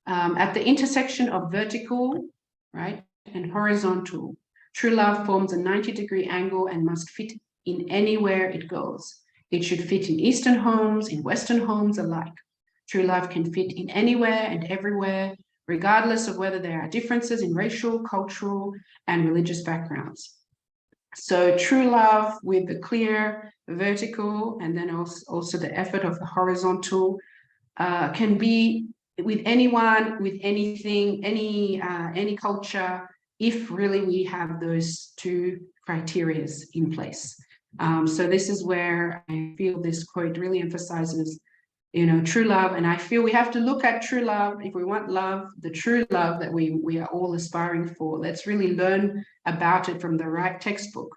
At the intersection of vertical, right, and horizontal, true love forms a 90-degree angle and must fit in anywhere it goes. It should fit in Eastern homes, in Western homes alike. True love can fit in anywhere and everywhere, regardless of whether there are differences in racial, cultural, and religious backgrounds. So true love with the clear vertical and then also the effort of the horizontal can be with anyone, with anything, any culture, if really we have those two criteria in place. So this is where I feel this quote really emphasizes, true love. And I feel we have to look at true love. If we want love, the true love that we are all aspiring for, let's really learn about it from the right textbook.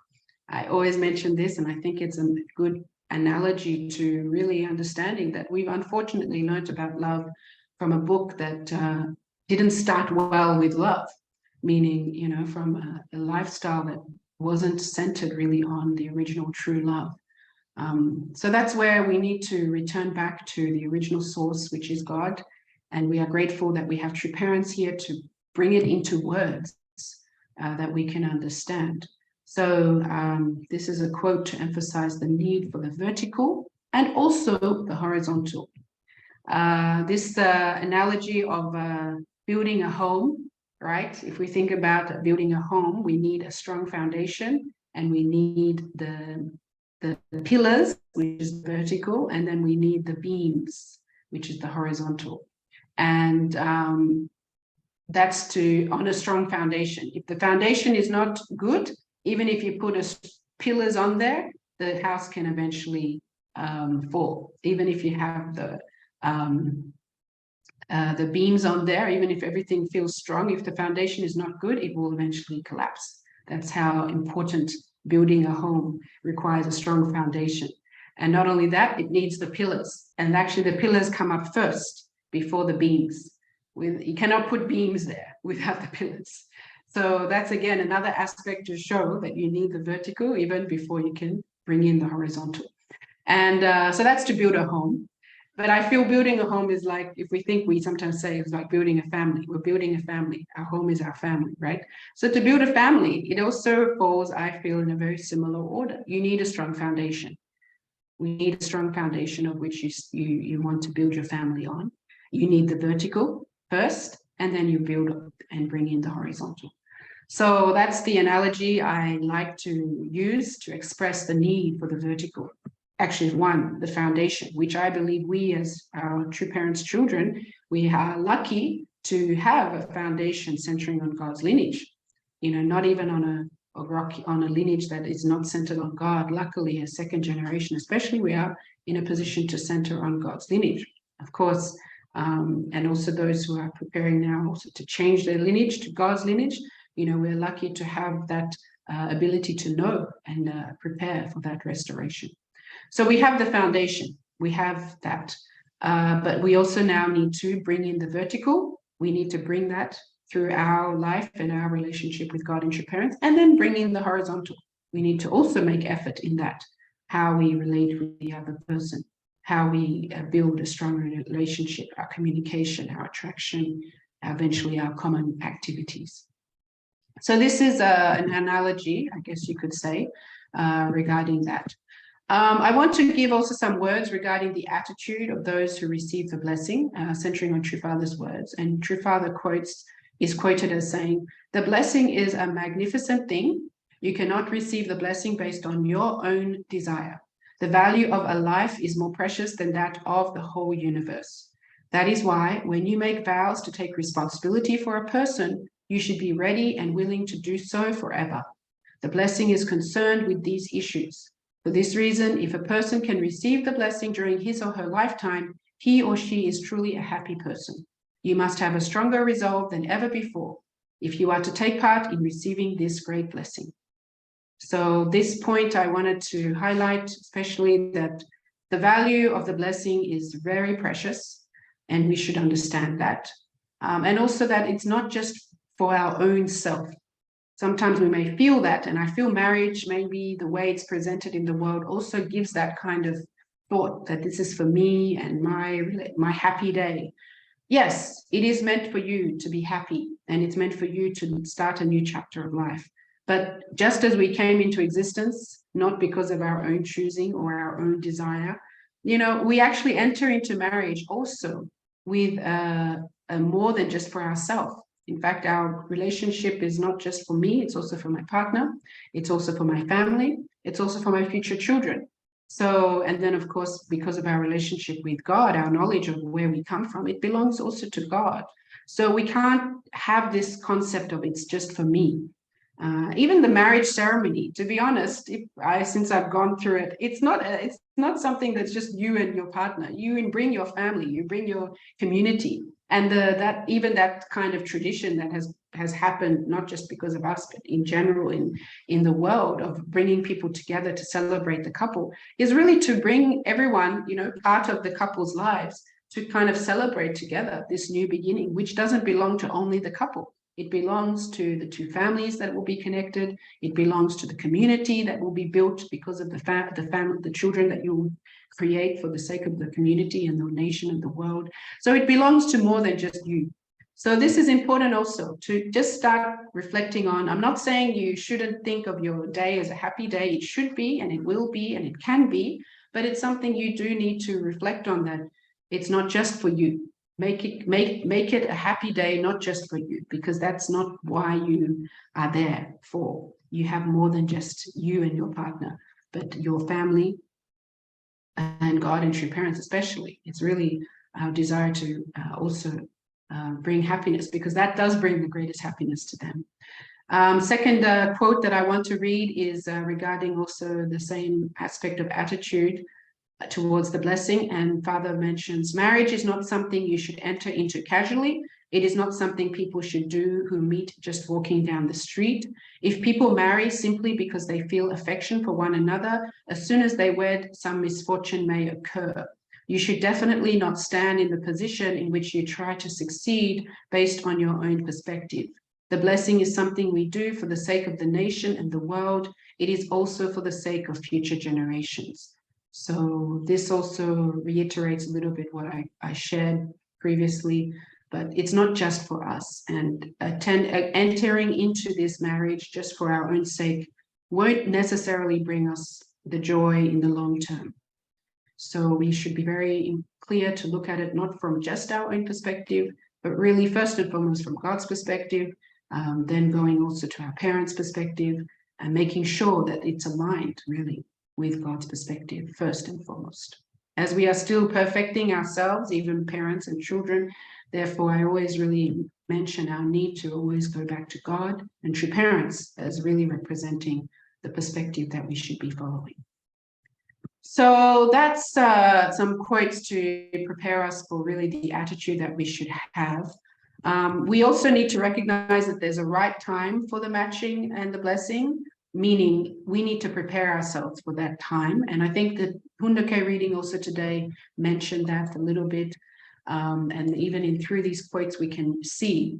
I always mention this, and I think it's a good analogy to really understanding that we've unfortunately learned about love from a book that didn't start well with love, meaning, from a lifestyle that wasn't centered really on the original true love. So that's where we need to return back to the original source, which is God. And we are grateful that we have true parents here to bring it into words that we can understand. So this is a quote to emphasize the need for the vertical and also the horizontal. This analogy of building a home, right? If we think about building a home, we need a strong foundation and we need the pillars, which is vertical, and then we need the beams, which is the horizontal. And that's on a strong foundation. If the foundation is not good, even if you put pillars on there, the house can eventually fall. Even if you have the beams on there, even if everything feels strong, if the foundation is not good, it will eventually collapse. That's how important building a home requires a strong foundation. And not only that, it needs the pillars. And actually the pillars come up first before the beams. You cannot put beams there without the pillars. So that's, again, another aspect to show that you need the vertical even before you can bring in the horizontal. And so that's to build a home. But I feel building a home is like, if we sometimes say it's like building a family. We're building a family. Our home is our family, right? So to build a family, it also falls, I feel, in a very similar order. You need a strong foundation. We need a strong foundation of which you want to build your family on. You need the vertical first, and then you build up and bring in the horizontal. So that's the analogy I like to use to express the need for the vertical. Actually, one, the foundation, which I believe we as our true parents' children, we are lucky to have a foundation centering on God's lineage, not even on a lineage that is not centered on God. Luckily, a second generation, especially, we are in a position to center on God's lineage, of course, and also those who are preparing now also to change their lineage to God's lineage. We're lucky to have that ability to know and prepare for that restoration. So we have the foundation, we have that, but we also now need to bring in the vertical. We need to bring that through our life and our relationship with God and true parents, and then bring in the horizontal. We need to also make effort in that, how we relate with the other person, how we build a stronger relationship, our communication, our attraction, eventually our common activities. So this is an analogy, I guess you could say, regarding that. I want to give also some words regarding the attitude of those who receive the blessing, centering on True Father's words. And True Father is quoted as saying, "The blessing is a magnificent thing. You cannot receive the blessing based on your own desire. The value of a life is more precious than that of the whole universe. That is why when you make vows to take responsibility for a person, you should be ready and willing to do so forever. The blessing is concerned with these issues. For this reason, if a person can receive the blessing during his or her lifetime, he or she is truly a happy person. You must have a stronger resolve than ever before if you are to take part in receiving this great blessing." So this point I wanted to highlight, especially that the value of the blessing is very precious, and we should understand that. And also that it's not just for our own self. Sometimes we may feel that, and I feel marriage, maybe the way it's presented in the world, also gives that kind of thought that this is for me and my happy day. Yes, it is meant for you to be happy, and it's meant for you to start a new chapter of life. But just as we came into existence, not because of our own choosing or our own desire, we actually enter into marriage also with more than just for ourselves. In fact, our relationship is not just for me, it's also for my partner, it's also for my family, it's also for my future children. So, and then of course, because of our relationship with God, our knowledge of where we come from, it belongs also to God. So we can't have this concept of it's just for me. Even the marriage ceremony, to be honest, since I've gone through it, it's not something that's just you and your partner. You bring your family, you bring your community, and that kind of tradition that has happened not just because of us, but in general in the world of bringing people together to celebrate the couple is really to bring everyone, part of the couple's lives to kind of celebrate together this new beginning, which doesn't belong to only the couple. It belongs to the two families that will be connected. It belongs to the community that will be built because of the children that you create for the sake of the community and the nation and the world. So it belongs to more than just you. So this is important also to just start reflecting on. I'm not saying you shouldn't think of your day as a happy day. It should be, and it will be, and it can be, but it's something you do need to reflect on, that it's not just for you. Make it a happy day, not just for you, because that's not why you are there for. You have more than just you and your partner, but your family and God and true parents especially. It's really our desire to also bring happiness, because that does bring the greatest happiness to them. Second quote that I want to read is regarding also the same aspect of attitude towards the blessing. And Father mentions, marriage is not something you should enter into casually. It is not something people should do who meet just walking down the street. If people marry simply because they feel affection for one another, as soon as they wed, some misfortune may occur. You should definitely not stand in the position in which you try to succeed based on your own perspective. The blessing is something we do for the sake of the nation and the world. It is also for the sake of future generations. So this also reiterates a little bit what I shared previously, but it's not just for us. And entering into this marriage just for our own sake won't necessarily bring us the joy in the long term. So we should be very clear to look at it not from just our own perspective, but really first and foremost from God's perspective, then going also to our parents' perspective, and making sure that it's aligned really with God's perspective first and foremost. As we are still perfecting ourselves, even parents and children, therefore I always really mention our need to always go back to God and true parents as really representing the perspective that we should be following. So that's some quotes to prepare us for really the attitude that we should have. We also need to recognize that there's a right time for the matching and the blessing, meaning we need to prepare ourselves for that time. And I think the Hundoke reading also today mentioned that a little bit. And even through these quotes, we can see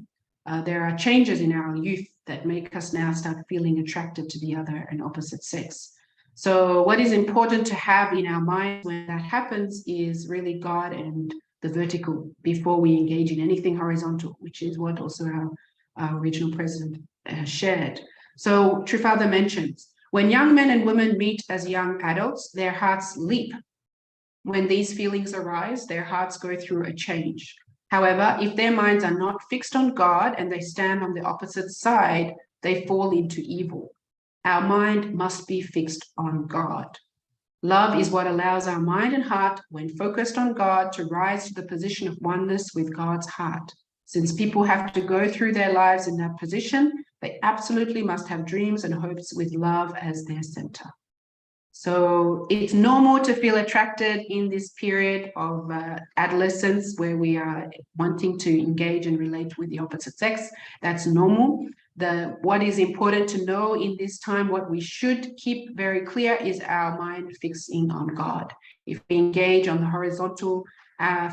there are changes in our youth that make us now start feeling attracted to the other and opposite sex. So what is important to have in our mind when that happens is really God and the vertical before we engage in anything horizontal, which is what also our original president shared. So True Father mentions, when young men and women meet as young adults, their hearts leap. When these feelings arise, their hearts go through a change. However, if their minds are not fixed on God and they stand on the opposite side, they fall into evil. Our mind must be fixed on God. Love is what allows our mind and heart, when focused on God, to rise to the position of oneness with God's heart. Since people have to go through their lives in that position, they absolutely must have dreams and hopes with love as their center. So it's normal to feel attracted in this period of adolescence where we are wanting to engage and relate with the opposite sex. That's normal. What is important to know in this time, what we should keep very clear is our mind fixing on God. If we engage on the horizontal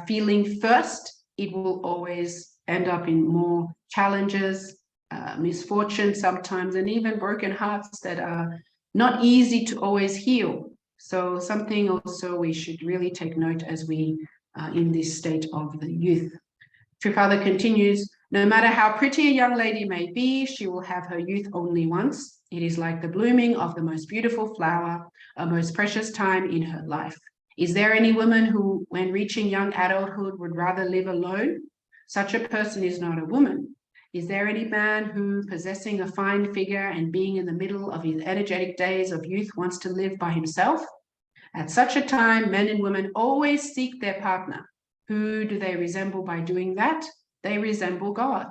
feeling first, it will always end up in more challenges, misfortune sometimes, and even broken hearts that are not easy to always heal. So something also we should really take note as we in this state of the youth. True Father continues, no matter how pretty a young lady may be, she will have her youth only once. It is like the blooming of the most beautiful flower, a most precious time in her life. Is there any woman who, when reaching young adulthood, would rather live alone? such a person is not a woman. Is there any man who, possessing a fine figure and being in the middle of his energetic days of youth, wants to live by himself? At such a time, men and women always seek their partner. Who do they resemble by doing that? They resemble God.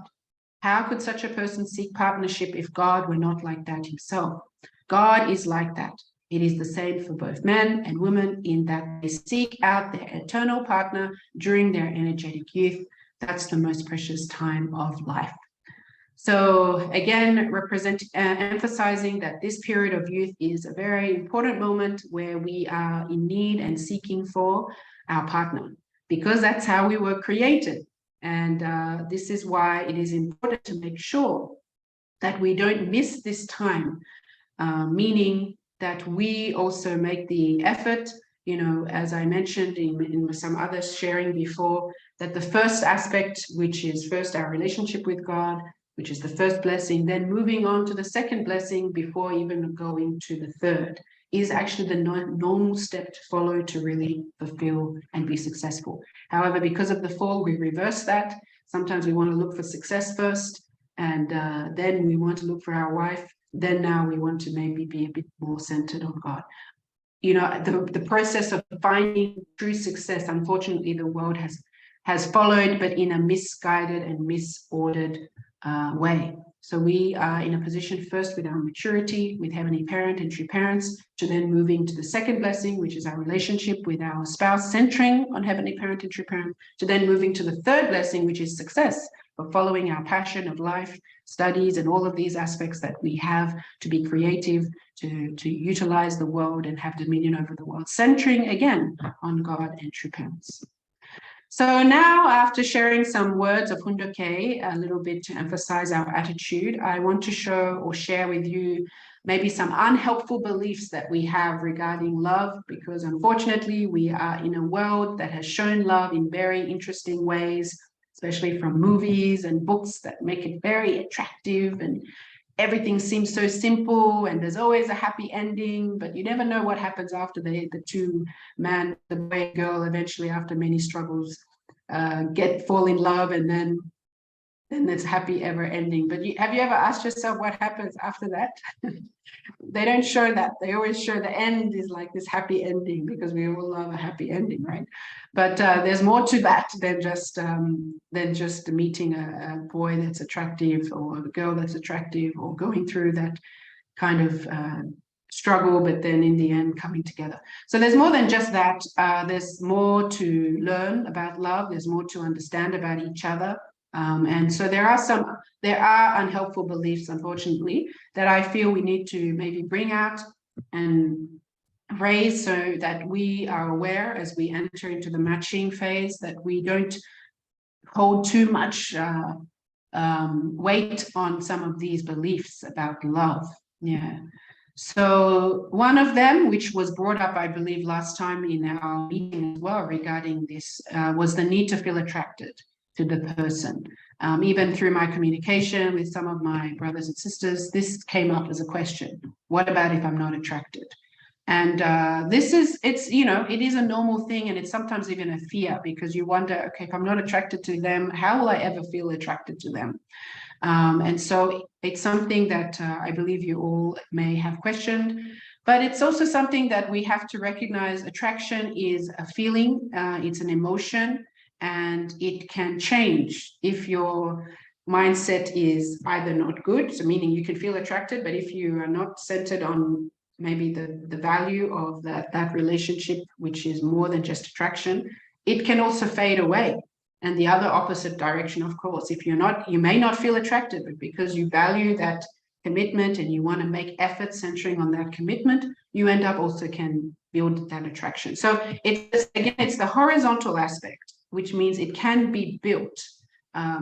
How could such a person seek partnership if God were not like that himself? God is like that. It is the same for both men and women in that they seek out their eternal partner during their energetic youth. That's the most precious time of life. So again, emphasizing that this period of youth is a very important moment where we are in need and seeking for our partner, because that's how we were created. And this is why it is important to make sure that we don't miss this time, meaning that we also make the effort, you know, as I mentioned in some others sharing before, that the first aspect, which is first our relationship with God, which is the first blessing, then moving on to the second blessing before even going to the third, is actually the normal step to follow to really fulfill and be successful. However, because of the fall, we reverse that. Sometimes we want to look for success first, and then we want to look for our wife. Then now we want to maybe be a bit more centered on God. You know, the process of finding true success, unfortunately, the world has followed, but in a misguided and misordered way. So we are in a position first with our maturity, with Heavenly Parent and true parents, to then moving to the second blessing, which is our relationship with our spouse, centering on Heavenly Parent and true parent, to then moving to the third blessing, which is success, for following our passion of life, studies, and all of these aspects that we have to be creative, to utilize the world and have dominion over the world, centering again on God and true parents. So now, after sharing some words of Hundoke, a little bit to emphasize our attitude, I want to show or share with you maybe some unhelpful beliefs that we have regarding love, because unfortunately we are in a world that has shown love in very interesting ways, especially from movies and books that make it very attractive, and everything seems so simple, and there's always a happy ending, but you never know what happens after the two man, the boy and girl, eventually after many struggles fall in love, and then it's happy ever ending. But have you ever asked yourself what happens after that? They don't show that. They always show the end is like this happy ending, because we all love a happy ending, right? But there's more to that than just meeting a boy that's attractive, or a girl that's attractive, or going through that kind of struggle, but then in the end coming together. So there's more than just that. There's more to learn about love. There's more to understand about each other. And so there are unhelpful beliefs, unfortunately, that I feel we need to maybe bring out and raise, so that we are aware as we enter into the matching phase, that we don't hold too much weight on some of these beliefs about love. Yeah. So one of them, which was brought up, I believe, last time in our meeting as well regarding this, was the need to feel attracted to the person. Even through my communication with some of my brothers and sisters, this came up as a question. What about if I'm not attracted? And it is a normal thing, and it's sometimes even a fear, because you wonder, okay, if I'm not attracted to them, how will I ever feel attracted to them? And so it's something that I believe you all may have questioned, but it's also something that we have to recognize. Attraction is a feeling, it's an emotion, and it can change if your mindset is either not good, so meaning you can feel attracted, but if you are not centered on maybe the value of that relationship, which is more than just attraction, it can also fade away. And the other opposite direction, of course, if you may not feel attracted, but because you value that commitment and you want to make effort centering on that commitment, you end up also can build that attraction. So it's the horizontal aspect, which means it can be built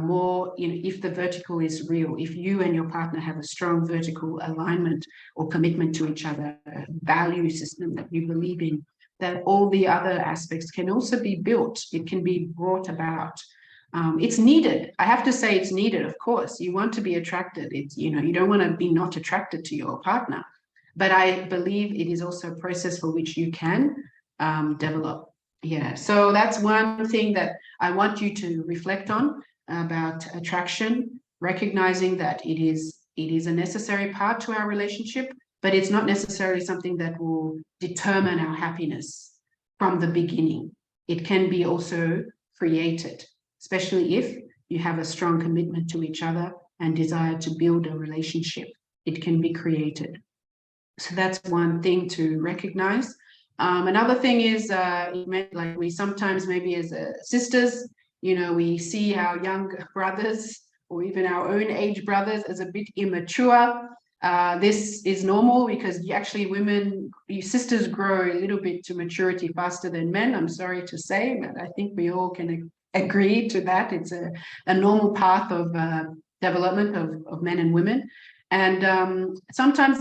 more, if the vertical is real, if you and your partner have a strong vertical alignment or commitment to each other, a value system that you believe in, that all the other aspects can also be built. It can be brought about. It's needed. I have to say it's needed, of course. You want to be attracted. You don't want to be not attracted to your partner. But I believe it is also a process for which you can develop. Yeah, so that's one thing that I want you to reflect on. about attraction, recognizing that it is a necessary part to our relationship, but it's not necessarily something that will determine our happiness from the beginning. It can be also created, especially if you have a strong commitment to each other and desire to build a relationship. It can be created. So that's one thing to recognize. Another thing is, like we sometimes maybe as sisters, we see our young brothers or even our own age brothers as a bit immature. This is normal because you sisters grow a little bit to maturity faster than men. I'm sorry to say, but I think we all can agree to that. It's a normal path of development of men and women. And sometimes,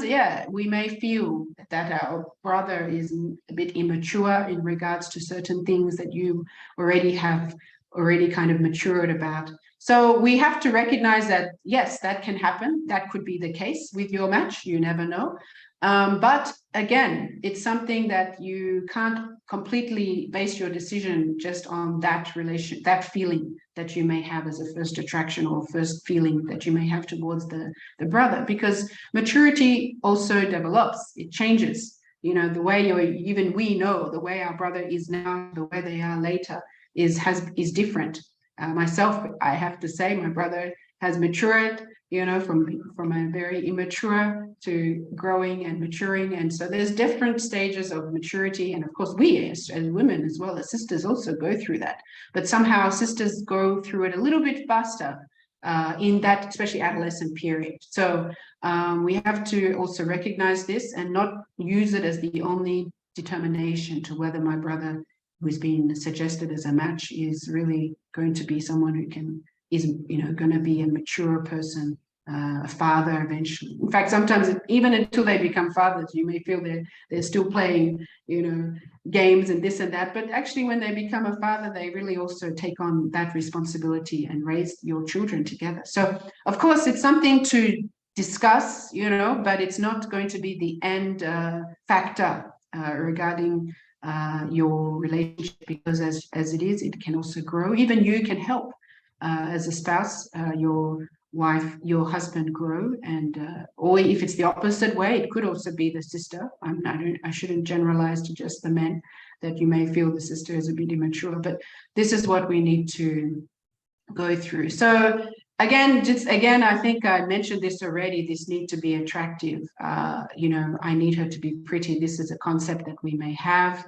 we may feel that our brother is a bit immature in regards to certain things that you already kind of matured about. So we have to recognize that, yes, that can happen. That could be the case with your match. You never know. But again, it's something that you can't completely base your decision just on that feeling that you may have as a first attraction or first feeling that you may have towards the brother, because maturity also develops, it changes. The way we know the way our brother is now, the way they are later is different. Myself, I have to say, my brother has matured, from a very immature to growing and maturing. And so there's different stages of maturity. And of course, we as women, as well as sisters, also go through that. But somehow sisters go through it a little bit faster in that, especially adolescent period. So we have to also recognize this and not use it as the only determination to whether my brother, who's been suggested as a match, is really going to be someone who is going to be a mature person, a father eventually. In fact, sometimes even until they become fathers, you may feel they're still playing, games and this and that. But actually, when they become a father, they really also take on that responsibility and raise your children together. So, of course, it's something to discuss, but it's not going to be the end factor regarding your relationship, because as it is, it can also grow. Even you can help as a spouse, your husband grow, and or if it's the opposite way, it could also be the sister. I shouldn't generalize to just the men, that you may feel the sister is a bit immature, but this is what we need to go through. So again, I think I mentioned this already, this need to be attractive. I need her to be pretty. This is a concept that we may have,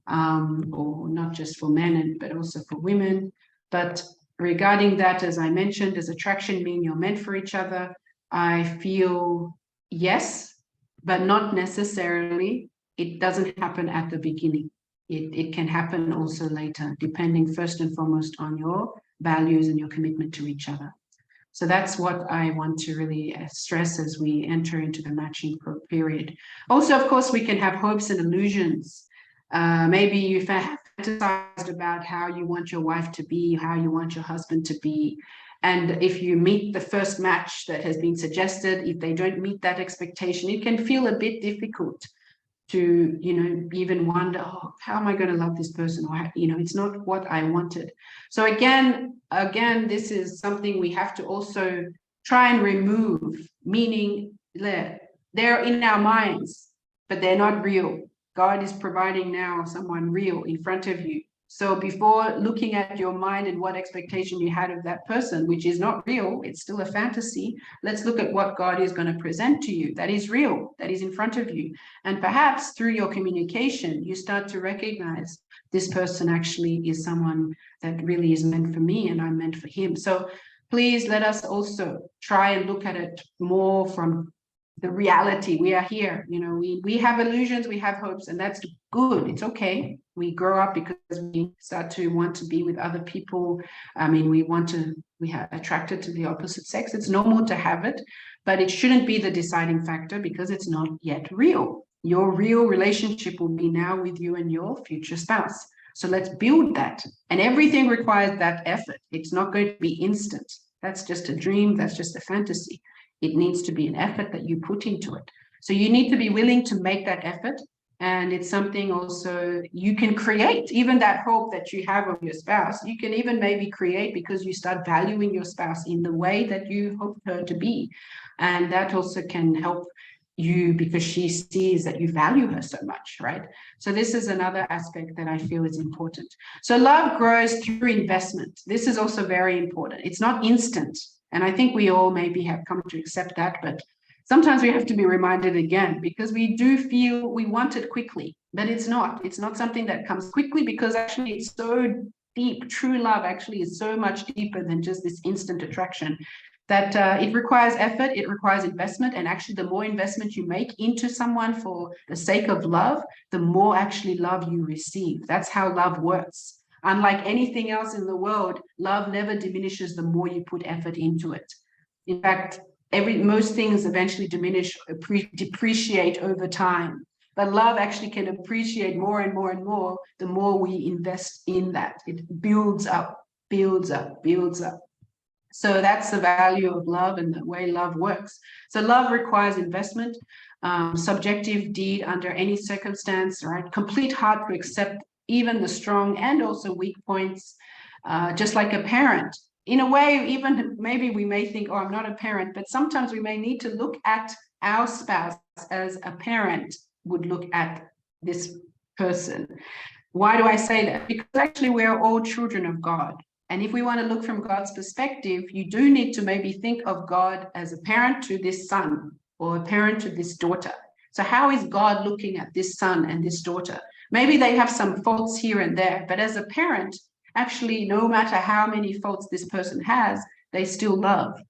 or not just for men, but also for women. But regarding that, as I mentioned, does attraction mean you're meant for each other? I feel yes, but not necessarily. It doesn't happen at the beginning. It can happen also later, depending first and foremost on your values and your commitment to each other. So that's what I want to really stress as we enter into the matching period. Also, of course, we can have hopes and illusions. Maybe you fantasized about how you want your wife to be, how you want your husband to be. And if you meet the first match that has been suggested, if they don't meet that expectation, it can feel a bit difficult to, even wonder, oh, how am I going to love this person? Or, it's not what I wanted. So again, this is something we have to also try and remove, meaning they're in our minds, but they're not real. God is providing now someone real in front of you. So before looking at your mind and what expectation you had of that person, which is not real, it's still a fantasy, let's look at what God is going to present to you that is real, that is in front of you. And perhaps through your communication, you start to recognize this person actually is someone that really is meant for me and I'm meant for him. So please let us also try and look at it more from the reality. We are here, we have illusions, we have hopes, and that's good. It's okay. We grow up because we start to want to be with other people. We are attracted to the opposite sex. It's normal to have it, but it shouldn't be the deciding factor because it's not yet real. Your real relationship will be now with you and your future spouse. So let's build that. And everything requires that effort. It's not going to be instant. That's just a dream. That's just a fantasy. It needs to be an effort that you put into it. So you need to be willing to make that effort And it's something also you can create, even that hope that you have of your spouse, you can even maybe create because you start valuing your spouse in the way that you hope her to be. And that also can help you because she sees that you value her so much, right? So this is another aspect that I feel is important. So love grows through investment. This is also very important. It's not instant. And I think we all maybe have come to accept that, but sometimes we have to be reminded again, because we do feel we want it quickly, but it's not. It's not something that comes quickly, because actually it's so deep. True love actually is so much deeper than just this instant attraction, that it requires effort, it requires investment. And actually, the more investment you make into someone for the sake of love, the more actually love you receive. That's how love works. Unlike anything else in the world, love never diminishes the more you put effort into it. In fact, most things eventually diminish, depreciate over time. But love actually can appreciate more and more and more the more we invest in that. It builds up, builds up, builds up. So that's the value of love and the way love works. So love requires investment, subjective deed under any circumstance, right? Complete heart to accept even the strong and also weak points, just like a parent. In a way, even maybe we may think, oh, I'm not a parent, but sometimes we may need to look at our spouse as a parent would look at this person. Why do I say that? Because actually we're all children of God. And if we want to look from God's perspective, you do need to maybe think of God as a parent to this son or a parent to this daughter. So how is God looking at this son and this daughter? Maybe they have some faults here and there, but as a parent, actually, no matter how many faults this person has, they still love.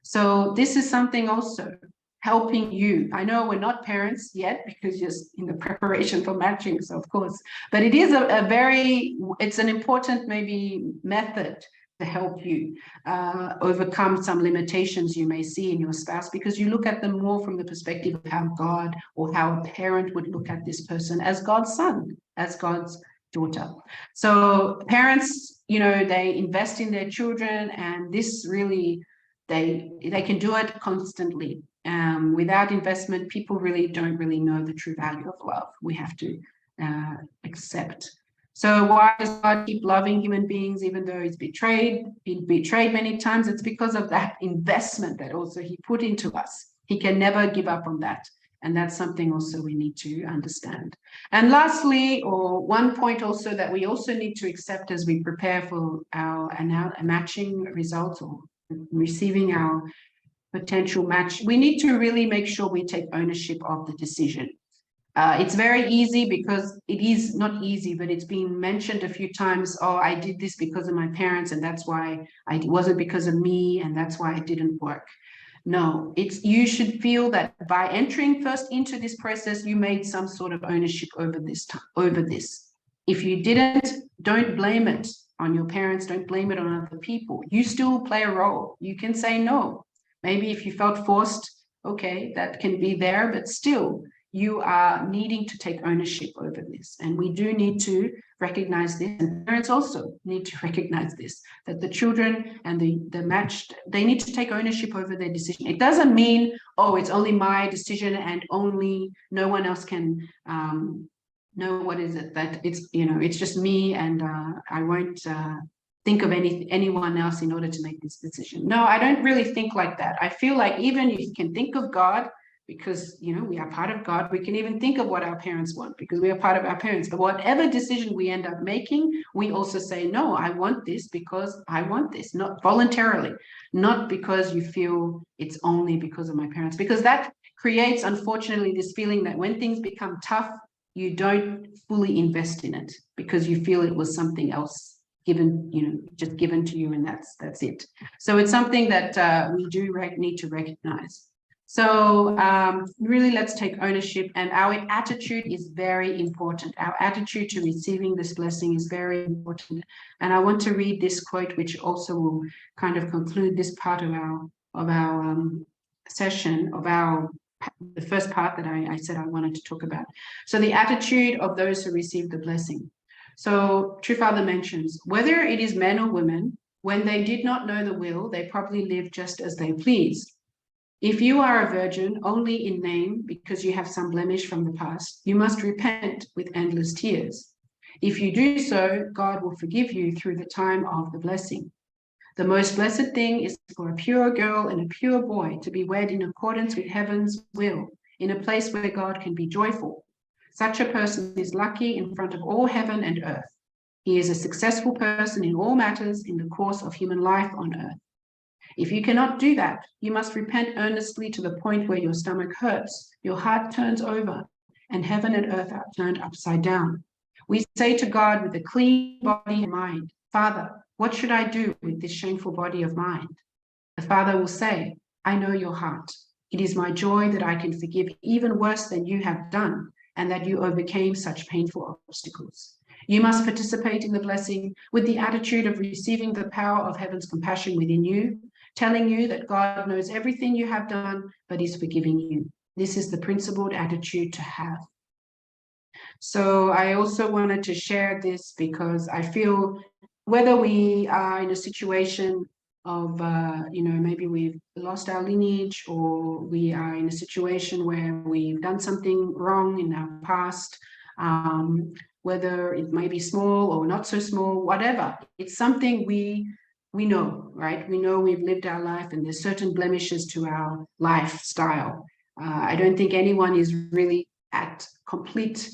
So this is something also helping you. I know we're not parents yet because you're in the preparation for matching, so of course, but it is it's an important maybe method to help you overcome some limitations you may see in your spouse, because you look at them more from the perspective of how God or how a parent would look at this person as God's son, as God's daughter. So parents, they invest in their children, and this really, they can do it constantly. Without investment, people really don't really know the true value of love. We have to accept. So why does God keep loving human beings even though he's been betrayed many times? It's because of that investment that also he put into us. He can never give up on that. And that's something also we need to understand. And lastly, or one point also that we also need to accept as we prepare for our matching results or receiving our potential match, we need to really make sure we take ownership of the decision. It's very easy, because it is not easy, but it's been mentioned a few times. Oh, I did this because of my parents, and that's why it wasn't because of me, and that's why it didn't work. No, you should feel that by entering first into this process, you made some sort of ownership over this. If you didn't, don't blame it on your parents, don't blame it on other people. You still play a role. You can say no. Maybe if you felt forced, okay, that can be there, but still you are needing to take ownership over this. And we do need to recognize this, and parents also need to recognize this, that the children and the matched, they need to take ownership over their decision. It doesn't mean, oh, it's only my decision and only no one else can know what is it, that it's, it's just me, and I won't think of anyone else in order to make this decision. No, I don't really think like that. I feel like even you can think of God, because we are part of God. We can even think of what our parents want, because we are part of our parents. But whatever decision we end up making, we also say, no, I want this because I want this, not voluntarily, not because you feel it's only because of my parents, because that creates, unfortunately, this feeling that when things become tough, you don't fully invest in it because you feel it was something else given, just given to you, and that's it. So it's something that we do need to recognize. So really, let's take ownership, and our attitude is very important. Our attitude to receiving this blessing is very important. And I want to read this quote, which also will kind of conclude this part of our session, the first part that I said I wanted to talk about. So the attitude of those who receive the blessing. So True Father mentions, whether it is men or women, when they did not know the will, they probably lived just as they pleased. If you are a virgin only in name because you have some blemish from the past, you must repent with endless tears. If you do so, God will forgive you through the time of the blessing. The most blessed thing is for a pure girl and a pure boy to be wed in accordance with heaven's will, in a place where God can be joyful. Such a person is lucky in front of all heaven and earth. He is a successful person in all matters in the course of human life on earth. If you cannot do that, you must repent earnestly to the point where your stomach hurts, your heart turns over, and heaven and earth are turned upside down. We say to God with a clean body and mind, Father, what should I do with this shameful body of mine? The Father will say, I know your heart. It is my joy that I can forgive even worse than you have done, and that you overcame such painful obstacles. You must participate in the blessing with the attitude of receiving the power of heaven's compassion within you, telling you that God knows everything you have done, but is forgiving you. This is the principled attitude to have. So I also wanted to share this because I feel whether we are in a situation of, maybe we've lost our lineage, or we are in a situation where we've done something wrong in our past, whether it may be small or not so small, whatever, it's something we know, right? We know we've lived our life and there's certain blemishes to our lifestyle. I don't think anyone is really at complete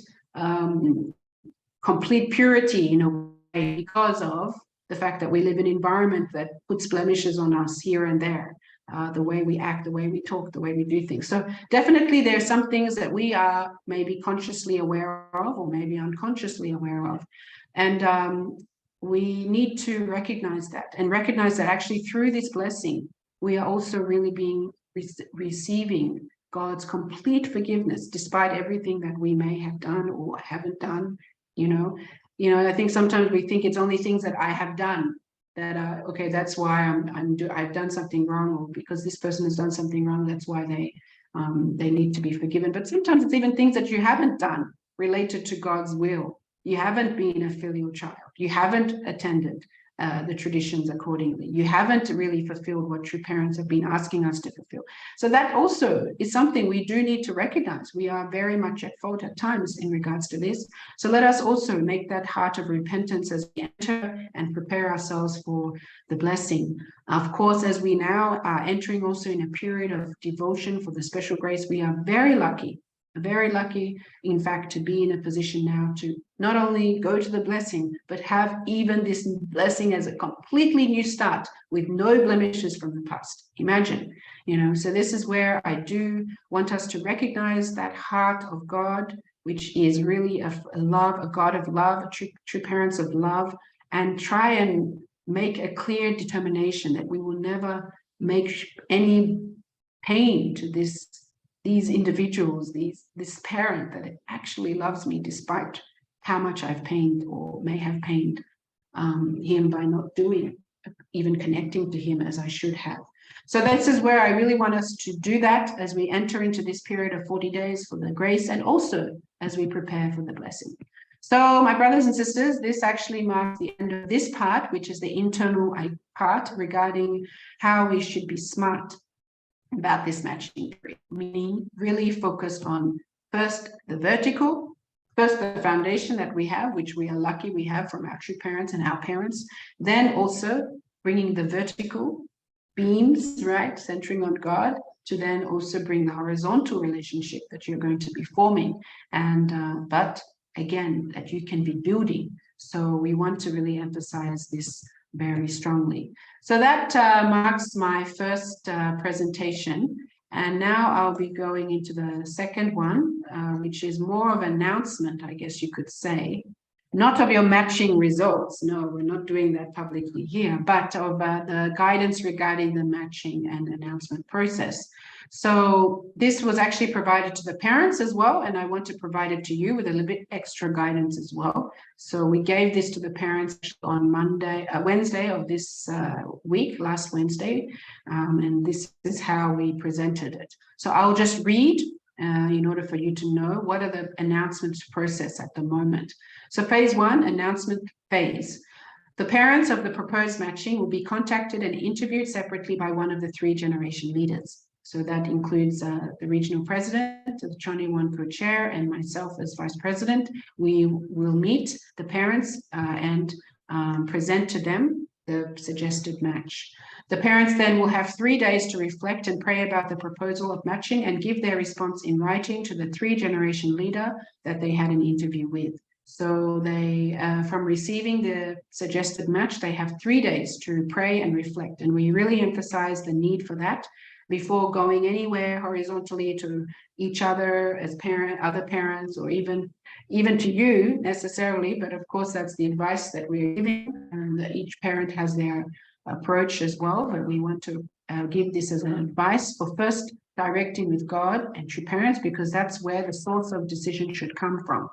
purity in a way because of the fact that we live in an environment that puts blemishes on us here and there, the way we act, the way we talk, the way we do things. So definitely there are some things that we are maybe consciously aware of or maybe unconsciously aware of. And we need to recognize that and recognize that actually through this blessing, we are also really being receiving God's complete forgiveness, despite everything that we may have done or haven't done. I think sometimes we think it's only things that I have done that are okay. That's why I've done something wrong, or because this person has done something wrong, that's why they need to be forgiven. But sometimes it's even things that you haven't done related to God's will. You haven't been a filial child. You haven't attended the traditions accordingly. You haven't really fulfilled what true parents have been asking us to fulfill. So that also is something we do need to recognize. We are very much at fault at times in regards to this. So let us also make that heart of repentance as we enter and prepare ourselves for the blessing. Of course, as we now are entering also in a period of devotion for the special grace, we are very lucky, in fact, to be in a position now to not only go to the blessing, but have even this blessing as a completely new start with no blemishes from the past. Imagine, so this is where I do want us to recognize that heart of God, which is really a God of love, true parents of love, and try and make a clear determination that we will never make any pain to these individuals, this parent that actually loves me despite how much I've pained or may have pained him by not doing it, even connecting to him as I should have. So this is where I really want us to do that as we enter into this period of 40 days for the grace, and also as we prepare for the blessing. So my brothers and sisters, this actually marks the end of this part, which is the internal part regarding how we should be smart about this matching period, meaning really focused on first the vertical, first the foundation that we have, which we are lucky we have from our true parents and our parents, then also bringing the vertical beams, right, centering on God, to then also bring the horizontal relationship that you're going to be forming, and but again, that you can be building. So we want to really emphasize this very strongly. So that marks my first presentation. And now I'll be going into the second one, which is more of an announcement, I guess you could say. Not of your matching results. No, we're not doing that publicly here, but of the guidance regarding the matching and announcement process. So this was actually provided to the parents as well, and I want to provide it to you with a little bit extra guidance as well. So we gave this to the parents on Wednesday of this week, last Wednesday, and this is how we presented it. So I'll just read in order for you to know what are the announcements process at the moment. So phase 1, announcement phase. The parents of the proposed matching will be contacted and interviewed separately by one of the 3 generation leaders. So that includes the regional president, the Chani One co-chair, and myself as vice president. We will meet the parents and present to them the suggested match. The parents then will have 3 days to reflect and pray about the proposal of matching and give their response in writing to the 3-generation leader that they had an interview with. So they, from receiving the suggested match, they have 3 days to pray and reflect. And we really emphasize the need for that before going anywhere horizontally to each other as other parents, or even to you necessarily. But of course, that's the advice that we're giving, and that each parent has their approach as well. But we want to give this as an advice for first directing with God and true parents, because that's where the source of decision should come from.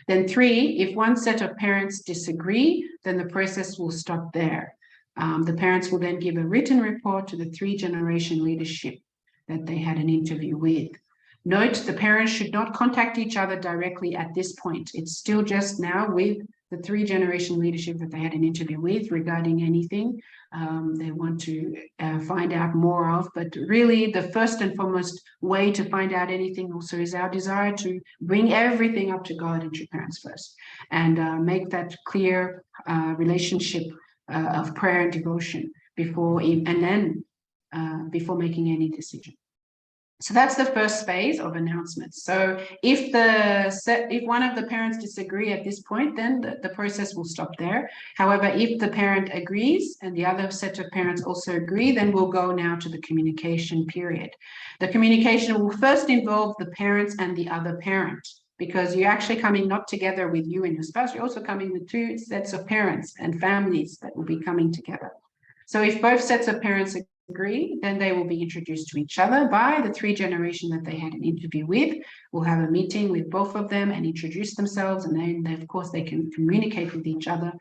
Then 3, if one set of parents disagree, then the process will stop there. The parents will then give a written report to the 3-generation leadership that they had an interview with. Note, the parents should not contact each other directly at this point. It's still just now with the 3-generation leadership that they had an interview with regarding anything they want to find out more of. But really, the first and foremost way to find out anything also is our desire to bring everything up to God and true parents first, and make that clear relationship of prayer and devotion before making any decision. So that's the first phase of announcements. So if one of the parents disagree at this point, then the process will stop there. However, if the parent agrees and the other set of parents also agree, then we'll go now to the communication period. The communication will first involve the parents and the other parent, because you're actually coming not together with you and your spouse, you're also coming with 2 sets of parents and families that will be coming together. So if both sets of parents agree, then they will be introduced to each other by the 3-generation that they had an interview with. We'll have a meeting with both of them and introduce themselves, and then of course they can communicate with each other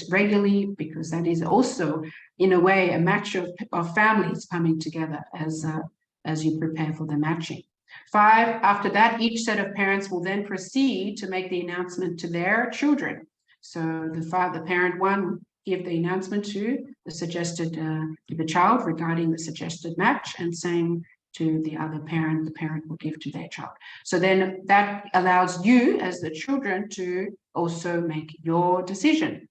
regularly, because that is also in a way a match of families coming together as you prepare for the matching. 5, after that, each set of parents will then proceed to make the announcement to their children. So the parent 1 give the announcement to the child regarding the suggested match, and same to the other parent, the parent will give to their child. So then that allows you as the children to also make your decision.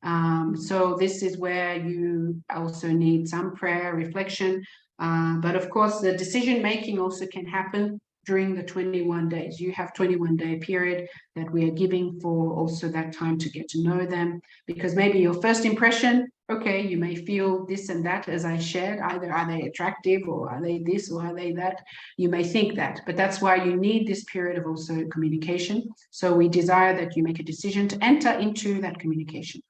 So this is where you also need some prayer, reflection, but of course the decision making also can happen during the 21 days. You have 21-day period that we are giving for also that time to get to know them, because maybe your first impression, okay, you may feel this and that, as I shared, either are they attractive, or are they this, or are they that? You may think that, but that's why you need this period of also communication. So we desire that you make a decision to enter into that communication.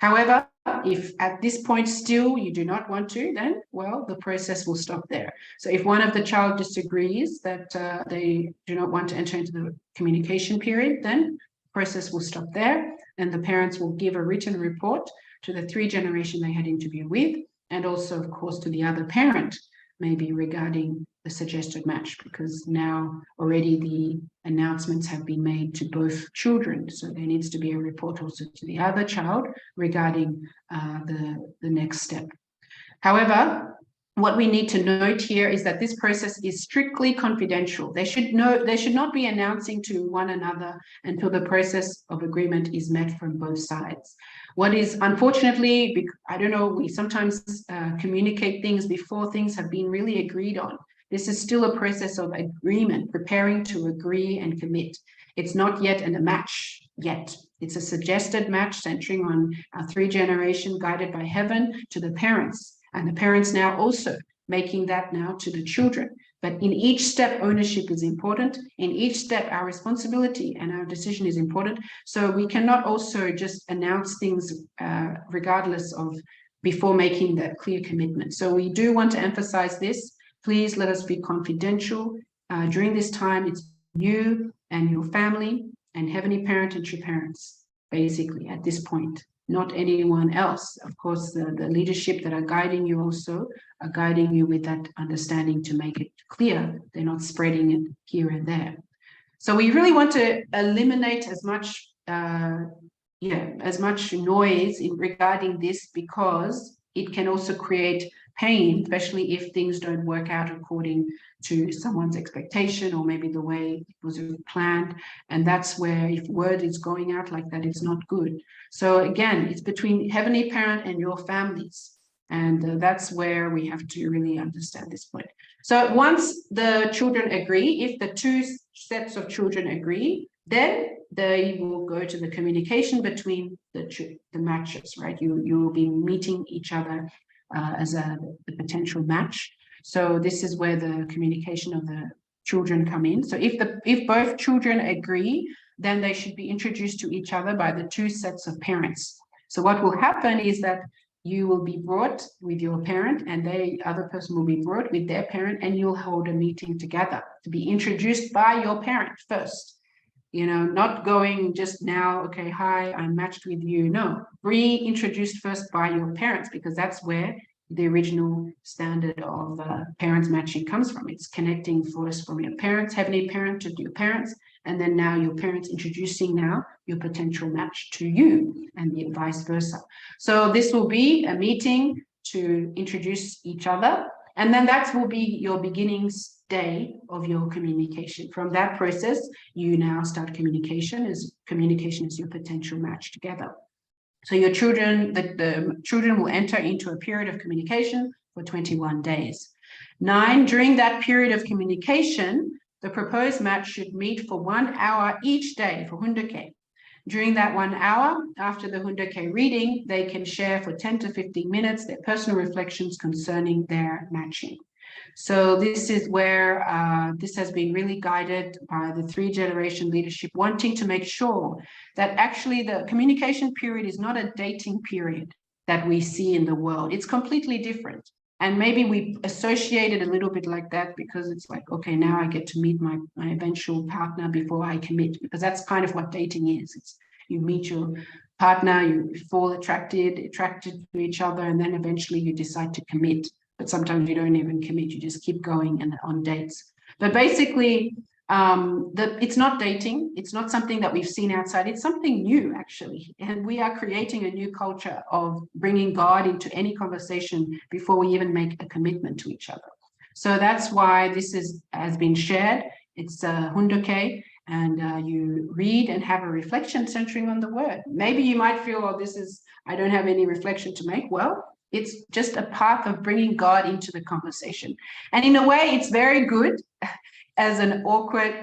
However, if at this point still you do not want to, then, well, the process will stop there. So if one of the child disagrees that they do not want to enter into the communication period, then the process will stop there, and the parents will give a written report to the 3-generation they had interviewed with, and also, of course, to the other parent, maybe regarding the suggested match, because now already the announcements have been made to both children. So there needs to be a report also to the other child regarding the next step. However, what we need to note here is that this process is strictly confidential. They should not be announcing to one another until the process of agreement is met from both sides. What is, unfortunately, I don't know, we sometimes communicate things before things have been really agreed on. This is still a process of agreement, preparing to agree and commit. It's not yet a match yet. It's a suggested match centering on our 3-generation guided by heaven to the parents, and the parents now also making that now to the children. But in each step, ownership is important. In each step, our responsibility and our decision is important. So we cannot also just announce things regardless of before making that clear commitment. So we do want to emphasize this. Please let us be confidential. During this time, it's you and your family and Heavenly Parent and true parents, basically, at this point, not anyone else. Of course, the leadership that are guiding you also are guiding you with that understanding to make it clear. They're not spreading it here and there. So we really want to eliminate as much noise regarding this, because it can also create pain, especially if things don't work out according to someone's expectation or maybe the way it was planned. And that's where if word is going out like that, it's not good. So again, it's between Heavenly Parent and your families. And that's where we have to really understand this point. So once the children agree, if the two sets of children agree, then they will go to the communication between the matches, right? You will be meeting each other as the potential match. So this is where the communication of the children come in. So if both children agree, then they should be introduced to each other by the two sets of parents. So what will happen is that you will be brought with your parent and the other person will be brought with their parent, and you'll hold a meeting together to be introduced by your parent first. You know, not going just now, okay, hi, I'm matched with you. No, be introduced first by your parents, because that's where the original standard of parents matching comes from. It's connecting first from your parents, Heavenly Parent, to your parents, and then now your parents introducing now your potential match to you, and the vice versa. So this will be a meeting to introduce each other, and then that will be your beginnings day of your communication. From that process, you now start communication is your potential match together. So your children, the children will enter into a period of communication for 21 days. 9, during that period of communication, the proposed match should meet for 1 hour each day for Hundake. During that 1 hour, after the Hundake reading, they can share for 10 to 15 minutes their personal reflections concerning their matching. So this is where this has been really guided by the 3-generation leadership, wanting to make sure that actually the communication period is not a dating period that we see in the world. It's completely different. And maybe we associate it a little bit like that because it's like, okay, now I get to meet my eventual partner before I commit, because that's kind of what dating is. It's you meet your partner, you fall attracted to each other, and then eventually you decide to commit. But sometimes you don't even commit, you just keep going and on dates. But basically, it's not dating. It's not something that we've seen outside. It's something new, actually. And we are creating a new culture of bringing God into any conversation before we even make a commitment to each other. So that's why this has been shared. It's Hundake, and you read and have a reflection centering on the word. Maybe you might feel, oh, I don't have any reflection to make. Well, it's just a path of bringing God into the conversation. And in a way, it's very good as an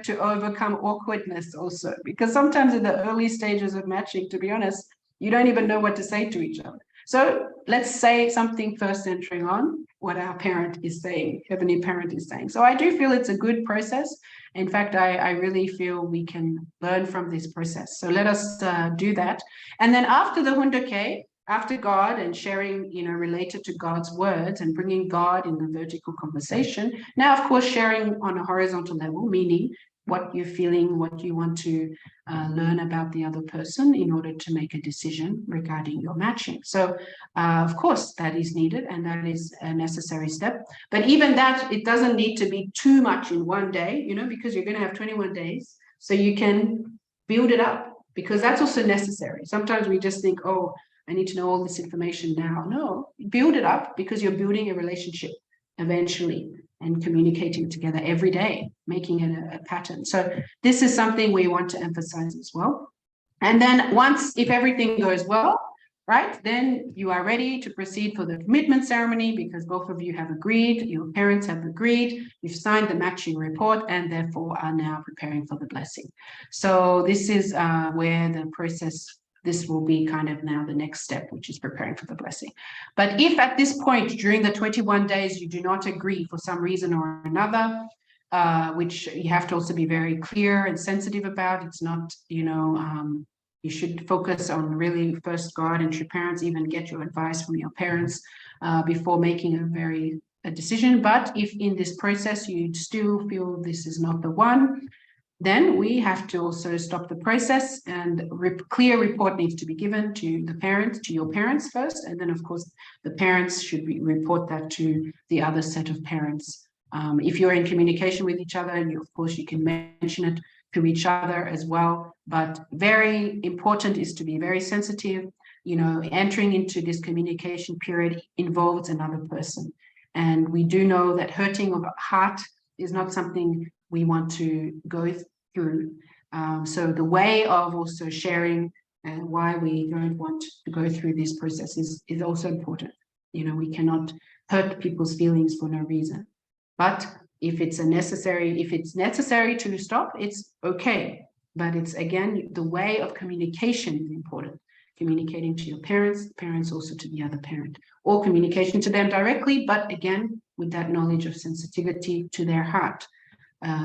to overcome awkwardness also, because sometimes in the early stages of matching, to be honest, you don't even know what to say to each other. So let's say something first centering on what our parent is saying, Heavenly Parent is saying. So I do feel it's a good process. In fact, I really feel we can learn from this process. So let us do that. And then after the Hundake, after God and sharing, related to God's words and bringing God in the vertical conversation. Now, of course, sharing on a horizontal level, meaning what you're feeling, what you want to learn about the other person in order to make a decision regarding your matching. So, of course, that is needed and that is a necessary step. But even that, it doesn't need to be too much in one day, because you're going to have 21 days. So you can build it up, because that's also necessary. Sometimes we just think, oh, I need to know all this information now. No, build it up, because you're building a relationship eventually and communicating together every day, making it a pattern. So this is something we want to emphasize as well. And then if everything goes well, right, then you are ready to proceed for the commitment ceremony, because both of you have agreed, your parents have agreed, you've signed the matching report, and therefore are now preparing for the blessing. So this is where the process, this will be kind of now the next step, which is preparing for the blessing. But if at this point during the 21 days you do not agree for some reason or another, which you have to also be very clear and sensitive about, it's not, you should focus on really first God and your parents, even get your advice from your parents before making a decision. But if in this process you still feel this is not the one, then we have to also stop the process, and clear report needs to be given to the parents, to your parents first, and then of course the parents should report that to the other set of parents. If you're in communication with each other, of course you can mention it to each other as well, but very important is to be very sensitive. Entering into this communication period involves another person. And we do know that hurting of heart is not something we want to go through. So the way of also sharing and why we don't want to go through this process is also important. You know, we cannot hurt people's feelings for no reason. But if it's necessary to stop, it's okay. But it's, again, the way of communication is important. Communicating to your parents also to the other parent, or communication to them directly, but again, with that knowledge of sensitivity to their heart.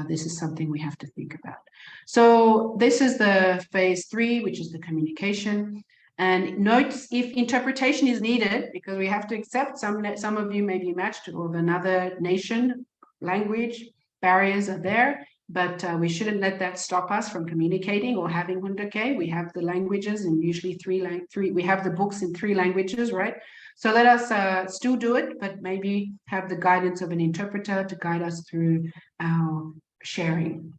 This is something we have to think about. So this is the phase 3, which is the communication. And note if interpretation is needed, because we have to accept some of you may be matched with another nation, language, barriers are there, but we shouldn't let that stop us from communicating or having Hundake. We have the languages and usually we have the books in 3 languages, right? So let us still do it, but maybe have the guidance of an interpreter to guide us through our sharing.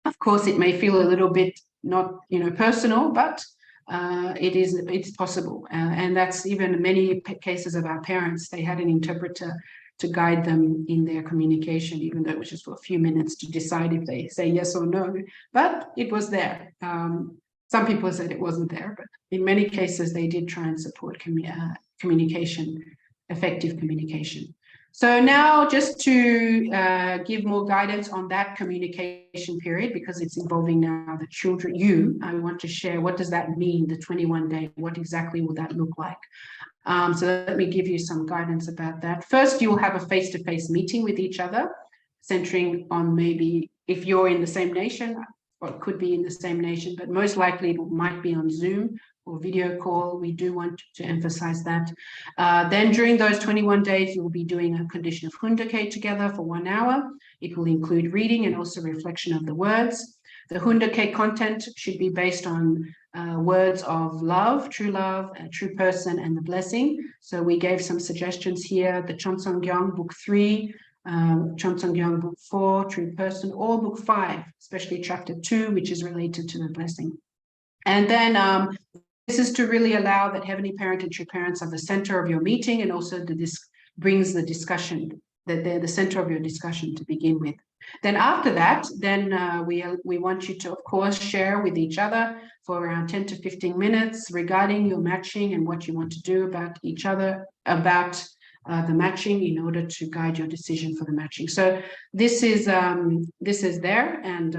Of course, it may feel a little bit not, personal, but it's possible. And that's even many cases of our parents. They had an interpreter to guide them in their communication, even though it was just for a few minutes to decide if they say yes or no, but it was there. Some people said it wasn't there, but in many cases, they did try and support communication, effective communication. So now just to give more guidance on that communication period, because it's involving now the children, I want to share, what does that mean, the 21-day, what exactly will that look like? So let me give you some guidance about that. First, you'll have a face-to-face meeting with each other, centering on maybe if you're in the same nation, or it could be in the same nation, but most likely it might be on Zoom or video call. We do want to emphasize that. Then during those 21 days, you'll be doing a condition of Hundake together for 1 hour. It will include reading and also reflection of the words. The Hundake content should be based on words of love, a true person, and the blessing. So we gave some suggestions here, the Chonsongyang book 3, Chonsongyang book 4, true person, or book 5, especially chapter 2, which is related to the blessing. And then this is to really allow that Heavenly Parent and True Parents are the center of your meeting, and also brings the discussion, that they're the center of your discussion to begin with. Then after that, we want you to, of course, share with each other for around 10 to 15 minutes regarding your matching and what you want to do about each other, about the matching, in order to guide your decision for the matching. So this is there, and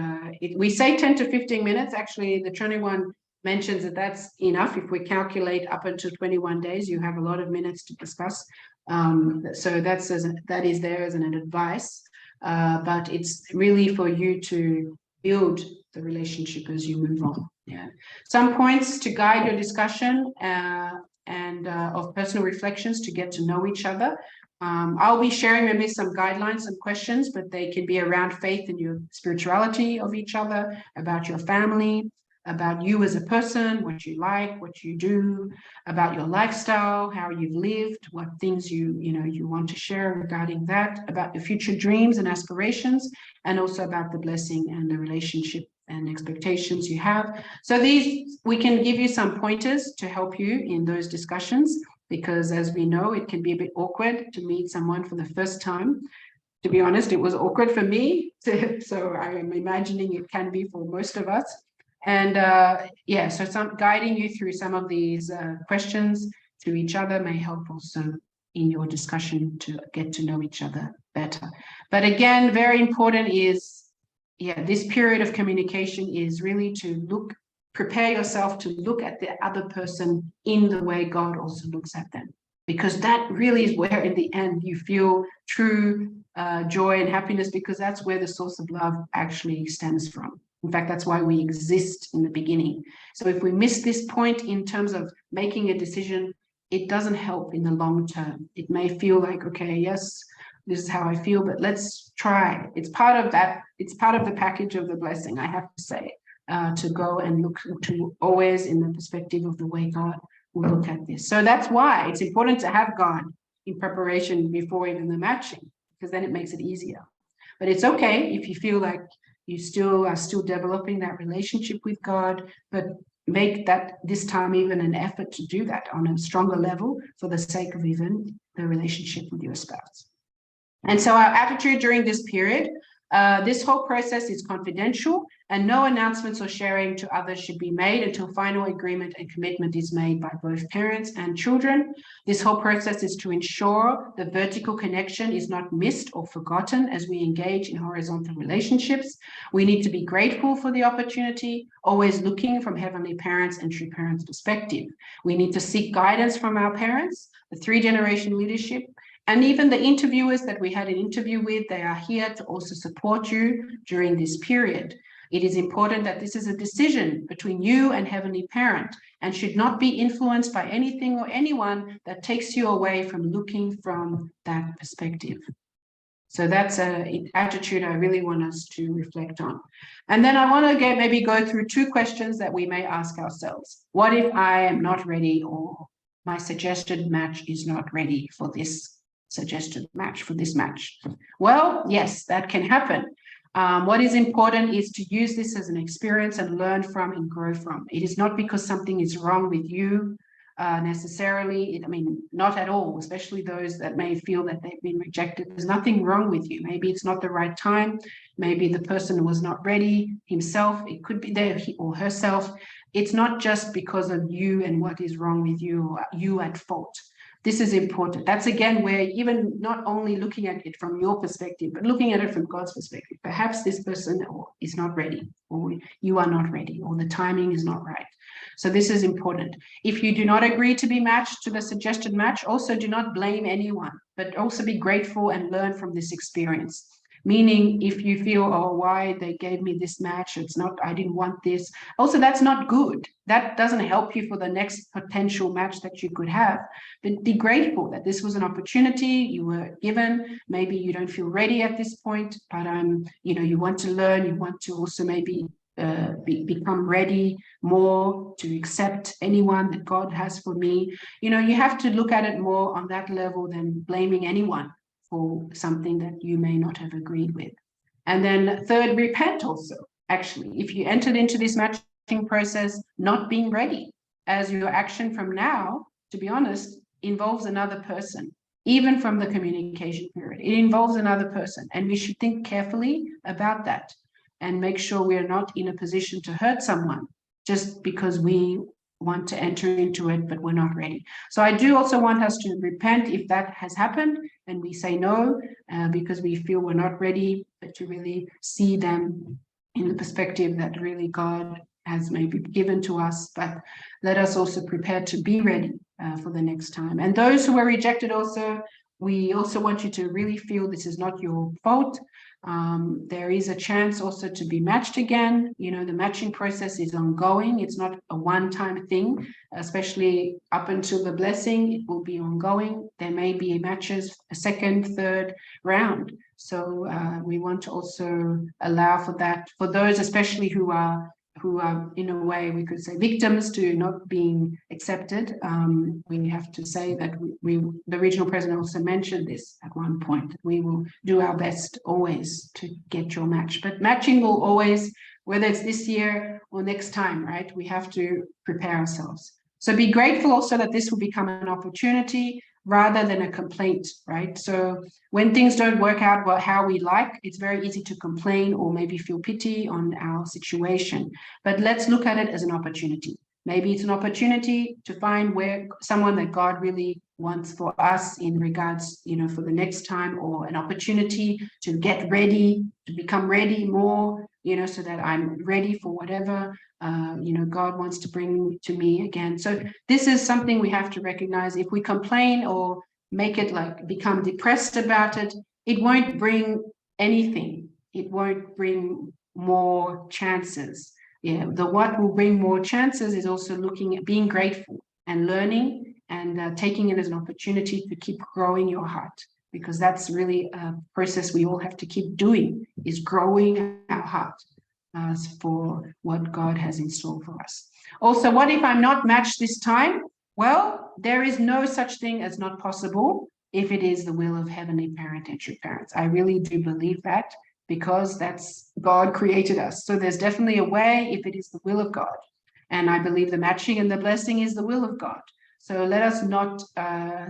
we say 10 to 15 minutes. Actually, the 21 mentions that that's enough. If we calculate up until 21 days, you have a lot of minutes to discuss. So that is there as an advice, but it's really for you to build the relationship as you move on. Yeah. Some points to guide your discussion and of personal reflections to get to know each other. I'll be sharing maybe some guidelines, some questions, but they can be around faith and your spirituality of each other, about your family, about you as a person, what you like, what you do, about your lifestyle, how you've lived, what things you want to share regarding that, about your future dreams and aspirations, and also about the blessing and the relationship and expectations you have. So we can give you some pointers to help you in those discussions, because as we know, it can be a bit awkward to meet someone for the first time. To be honest, it was awkward for me, so I am imagining it can be for most of us. And so some guiding you through some of these questions to each other may help also in your discussion to get to know each other better. But again, very important is, this period of communication is really to prepare yourself to look at the other person in the way God also looks at them, because that really is where in the end you feel true joy and happiness, because that's where the source of love actually stems from. In fact, that's why we exist in the beginning. So if we miss this point in terms of making a decision, it doesn't help in the long term. It may feel like, okay, yes, this is how I feel, but let's try. It's part of that. It's part of the package of the blessing, I have to say, to go and look to always in the perspective of the way God will look at this. So that's why it's important to have God in preparation before even the matching, because then it makes it easier. But it's okay if you feel like you are still developing that relationship with God, but make that this time even an effort to do that on a stronger level for the sake of even the relationship with your spouse. And so our attitude during this period, this whole process is confidential and no announcements or sharing to others should be made until final agreement and commitment is made by both parents and children. This whole process is to ensure the vertical connection is not missed or forgotten as we engage in horizontal relationships. We need to be grateful for the opportunity, always looking from heavenly parents and true parents' perspective. We need to seek guidance from our parents, the three-generation leadership, and even the interviewers that we had an interview with. They are here to also support you during this period. It is important that this is a decision between you and Heavenly Parent and should not be influenced by anything or anyone that takes you away from looking from that perspective. So that's an attitude I really want us to reflect on. And then I want to maybe go through two questions that we may ask ourselves. What if I am not ready, or my suggested match is not ready for this suggested match, for this match? Well, yes, that can happen. What is important is to use this as an experience and learn from and grow from. It is not because something is wrong with you necessarily. I mean, not at all, especially those that may feel that they've been rejected. There's nothing wrong with you. Maybe it's not the right time. Maybe the person was not ready himself. It could be there, he or herself. It's not just because of you and what is wrong with you or you at fault. This is important. That's again where even not only looking at it from your perspective, but looking at it from God's perspective. Perhaps this person is not ready, or you are not ready, or the timing is not right. So this is important. If you do not agree to be matched to the suggested match, also do not blame anyone, but also be grateful and learn from this experience. Meaning, if you feel, oh, why they gave me this match, it's not, I didn't want this. Also, that's not good. That doesn't help you for the next potential match that you could have. But be grateful that this was an opportunity you were given. Maybe you don't feel ready at this point, but you want to learn. You want to also maybe become ready more to accept anyone that God has for me. You have to look at it more on that level than blaming anyone for something that you may not have agreed with. And then third, repent also. Actually, if you entered into this matching process not being ready, as your action from now, to be honest, involves another person, even from the communication period. It involves another person, and we should think carefully about that and make sure we are not in a position to hurt someone just because we want to enter into it, but we're not ready. So I do also want us to repent if that has happened and we say no because we feel we're not ready, but to really see them in the perspective that really God has maybe given to us, but let us also prepare to be ready for the next time. And those who were rejected also, we also want you to really feel this is not your fault. There is a chance also to be matched again. The matching process is ongoing. It's not a one-time thing, especially up until the blessing, it will be ongoing. There may be matches a second, third round. So we want to also allow for that, for those especially who are in a way, we could say, victims to not being accepted. We have to say that the regional president also mentioned this at one point. We will do our best always to get your match, but matching will always, whether it's this year or next time, right? We have to prepare ourselves. So be grateful also that this will become an opportunity rather than a complaint, right? So when things don't work out how we like, it's very easy to complain or maybe feel pity on our situation. But let's look at it as an opportunity. Maybe it's an opportunity to find where someone that God really wants for us in regards, for the next time, or an opportunity to get ready, to become ready more, so that I'm ready for whatever, God wants to bring to me again. So this is something we have to recognize. If we complain or make it like become depressed about it, it won't bring anything. It won't bring more chances. What will bring more chances is also looking at being grateful and learning and taking it as an opportunity to keep growing your heart, because that's really a process we all have to keep doing, is growing our heart for what God has in store for us. Also, what if I'm not matched this time? Well, there is no such thing as not possible if it is the will of Heavenly Parent and True Parents. I really do believe that, because that's God created us. So there's definitely a way if it is the will of God. And I believe the matching and the blessing is the will of God. So let us not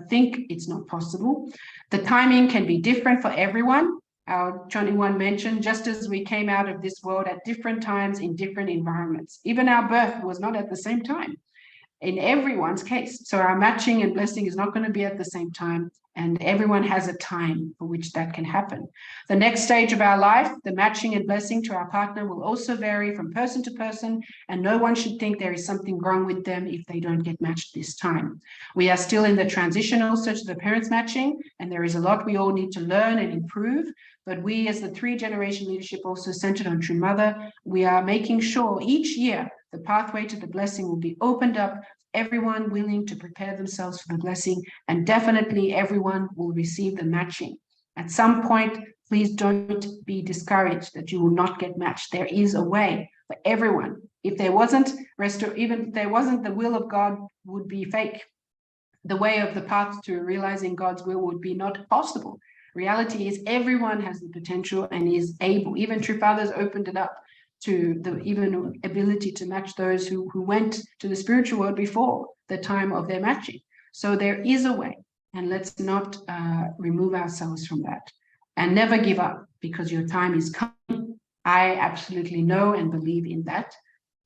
think it's not possible. The timing can be different for everyone. Our 21 mentioned, just as we came out of this world at different times in different environments. Even our birth was not at the same time in everyone's case. So our matching and blessing is not going to be at the same time, and everyone has a time for which that can happen. The next stage of our life, the matching and blessing to our partner, will also vary from person to person, and no one should think there is something wrong with them if they don't get matched this time. We are still in the transition also to the parents matching, and there is a lot we all need to learn and improve. But we, as the 3-generation leadership also centered on True Mother, we are making sure each year the pathway to the blessing will be opened up, everyone willing to prepare themselves for the blessing, and definitely everyone will receive the matching. At some point, please don't be discouraged that you will not get matched. There is a way for everyone. If there wasn't, even if there wasn't, the will of God would be fake. The way of the path to realizing God's will would be not possible. Reality is everyone has the potential and is able. Even True Fathers opened it up to the even ability to match those who went to the spiritual world before the time of their matching. So there is a way, and let's not remove ourselves from that, and never give up, because your time is coming. I absolutely know and believe in that.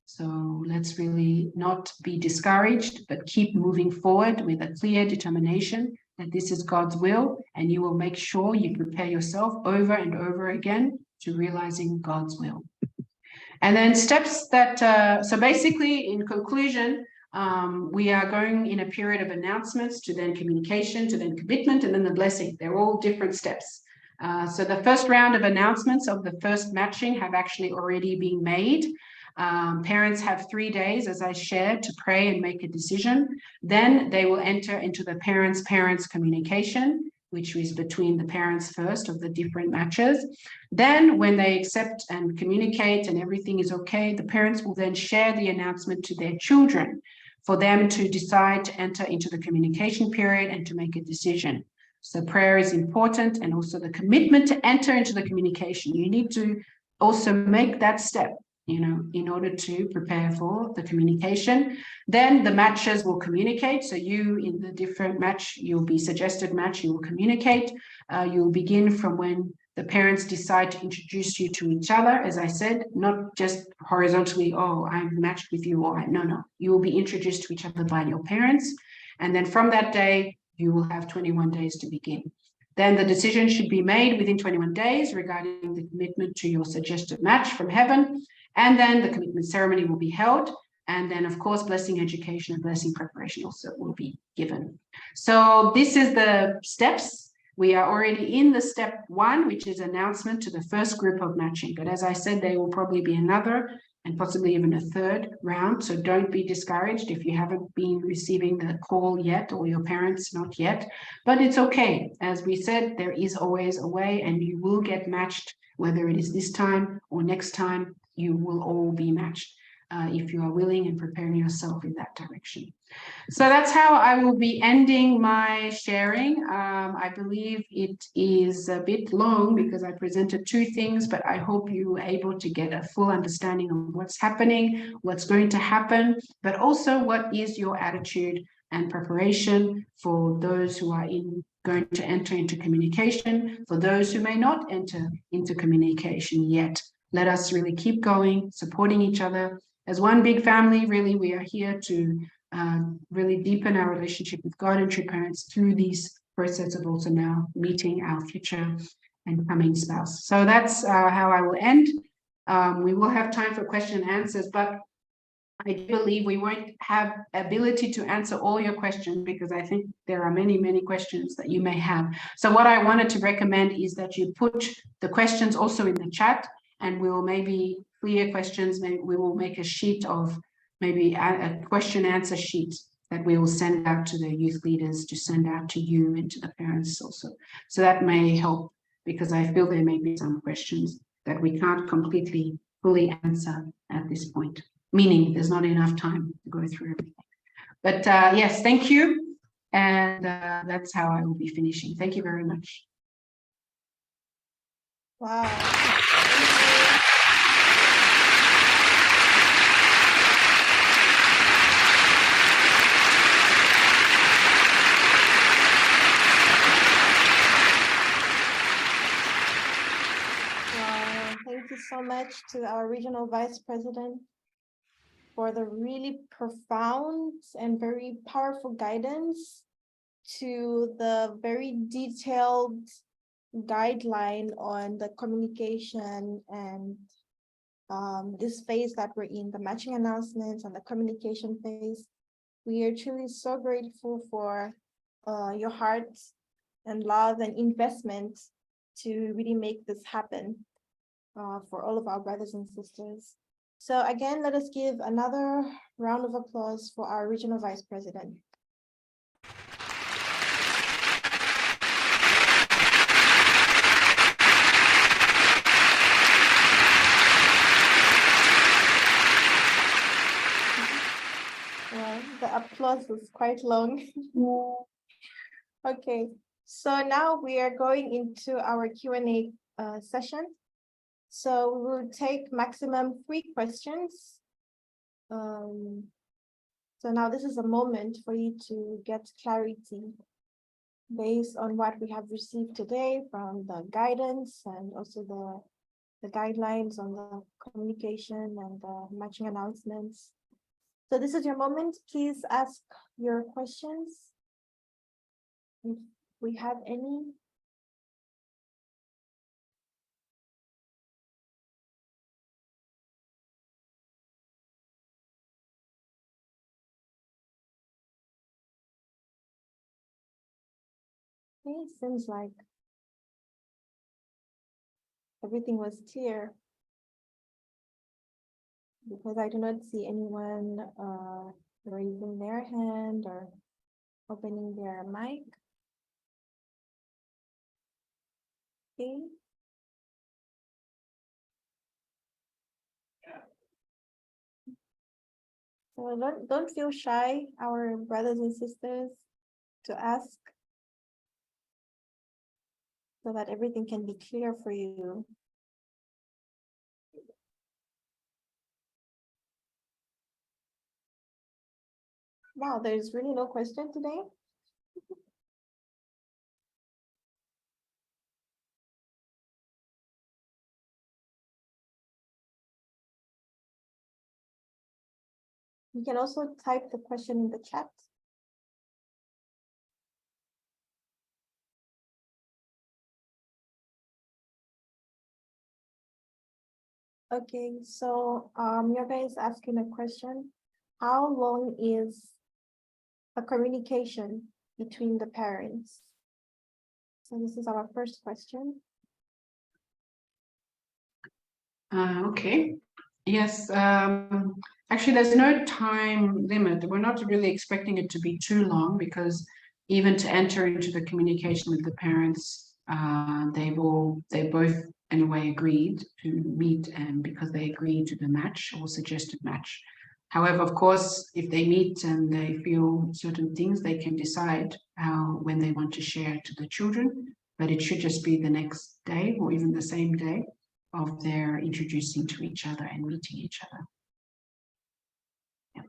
So let's really not be discouraged, but keep moving forward with a clear determination that this is God's will, and you will make sure you prepare yourself over and over again to realizing God's will. And then steps that, so basically in conclusion, we are going in a period of announcements to then communication, to then commitment, and then the blessing. They're all different steps. So the first round of announcements of the first matching have actually already been made. Parents have 3 days, as I shared, to pray and make a decision. Then they will enter into the parents communication, which is between the parents first of the different matches. Then when they accept and communicate and everything is okay, the parents will then share the announcement to their children for them to decide to enter into the communication period and to make a decision. So prayer is important, and also the commitment to enter into the communication. You need to also make that step, you know, in order to prepare for the communication. Then the matches will communicate. So you, in the different match, you'll be suggested match, you will communicate. You'll begin from when the parents decide to introduce you to each other. As I said, not just horizontally, oh, I'm matched with you, or no. You will be introduced to each other by your parents. And then from that day, you will have 21 days to begin. Then the decision should be made within 21 days regarding the commitment to your suggested match from heaven. And then the commitment ceremony will be held. And then, of course, blessing education and blessing preparation also will be given. So this is the steps. We are already in the step 1, which is announcement to the first group of matching. But as I said, there will probably be another and possibly even a third round. So don't be discouraged if you haven't been receiving the call yet, or your parents not yet. But it's okay. As we said, there is always a way, and you will get matched, whether it is this time or next time. You will all be matched if you are willing and preparing yourself in that direction. So that's how I will be ending my sharing. I believe it is a bit long because I presented 2 things, but I hope you were able to get a full understanding of what's happening, what's going to happen, but also what is your attitude and preparation for those who are going to enter into communication, for those who may not enter into communication yet. Let us really keep going, supporting each other. As one big family, really, we are here to really deepen our relationship with God and True Parents through these process of also now meeting our future and coming spouse. So that's how I will end. We will have time for question and answers, but I believe we won't have ability to answer all your questions, because I think there are many, many questions that you may have. So what I wanted to recommend is that you put the questions also in the chat, and we'll maybe clear questions. Maybe we will make a sheet of maybe a question answer sheet that we will send out to the youth leaders to send out to you and to the parents also. So that may help, because I feel there may be some questions that we can't completely fully answer at this point, meaning there's not enough time to go through everything. But yes, thank you. And that's how I will be finishing. Thank you very much. Wow. much to our regional vice president for the really profound and very powerful guidance, to the very detailed guideline on the communication and this phase that we're in, the matching announcements and the communication phase. We are truly so grateful for your heart and love and investment to really make this happen for all of our brothers and sisters. So again, let us give another round of applause for our regional vice president. Well, the applause is quite long. Okay, so now we are going into our Q&A session. So we will take maximum 3 questions. So now this is a moment for you to get clarity based on what we have received today from the guidance and also the guidelines on the communication and the matching announcements. So this is your moment. Please ask your questions, if we have any. Okay, seems like everything was clear, because I do not see anyone raising their hand or opening their mic. Okay. So don't feel shy, our brothers and sisters, to ask, so that everything can be clear for you. Wow, there's really no question today. You can also type the question in the chat. Okay, so Yoga is asking a question. How long is a communication between the parents? So this is our first question. Okay. Yes. Actually, there's no time limit. We're not really expecting it to be too long, because even to enter into the communication with the parents, they both in a way agreed to meet, and because they agreed to the match or suggested match. However, of course, if they meet and they feel certain things, they can decide when they want to share to the children, but it should just be the next day or even the same day of their introducing to each other and meeting each other. Yeah.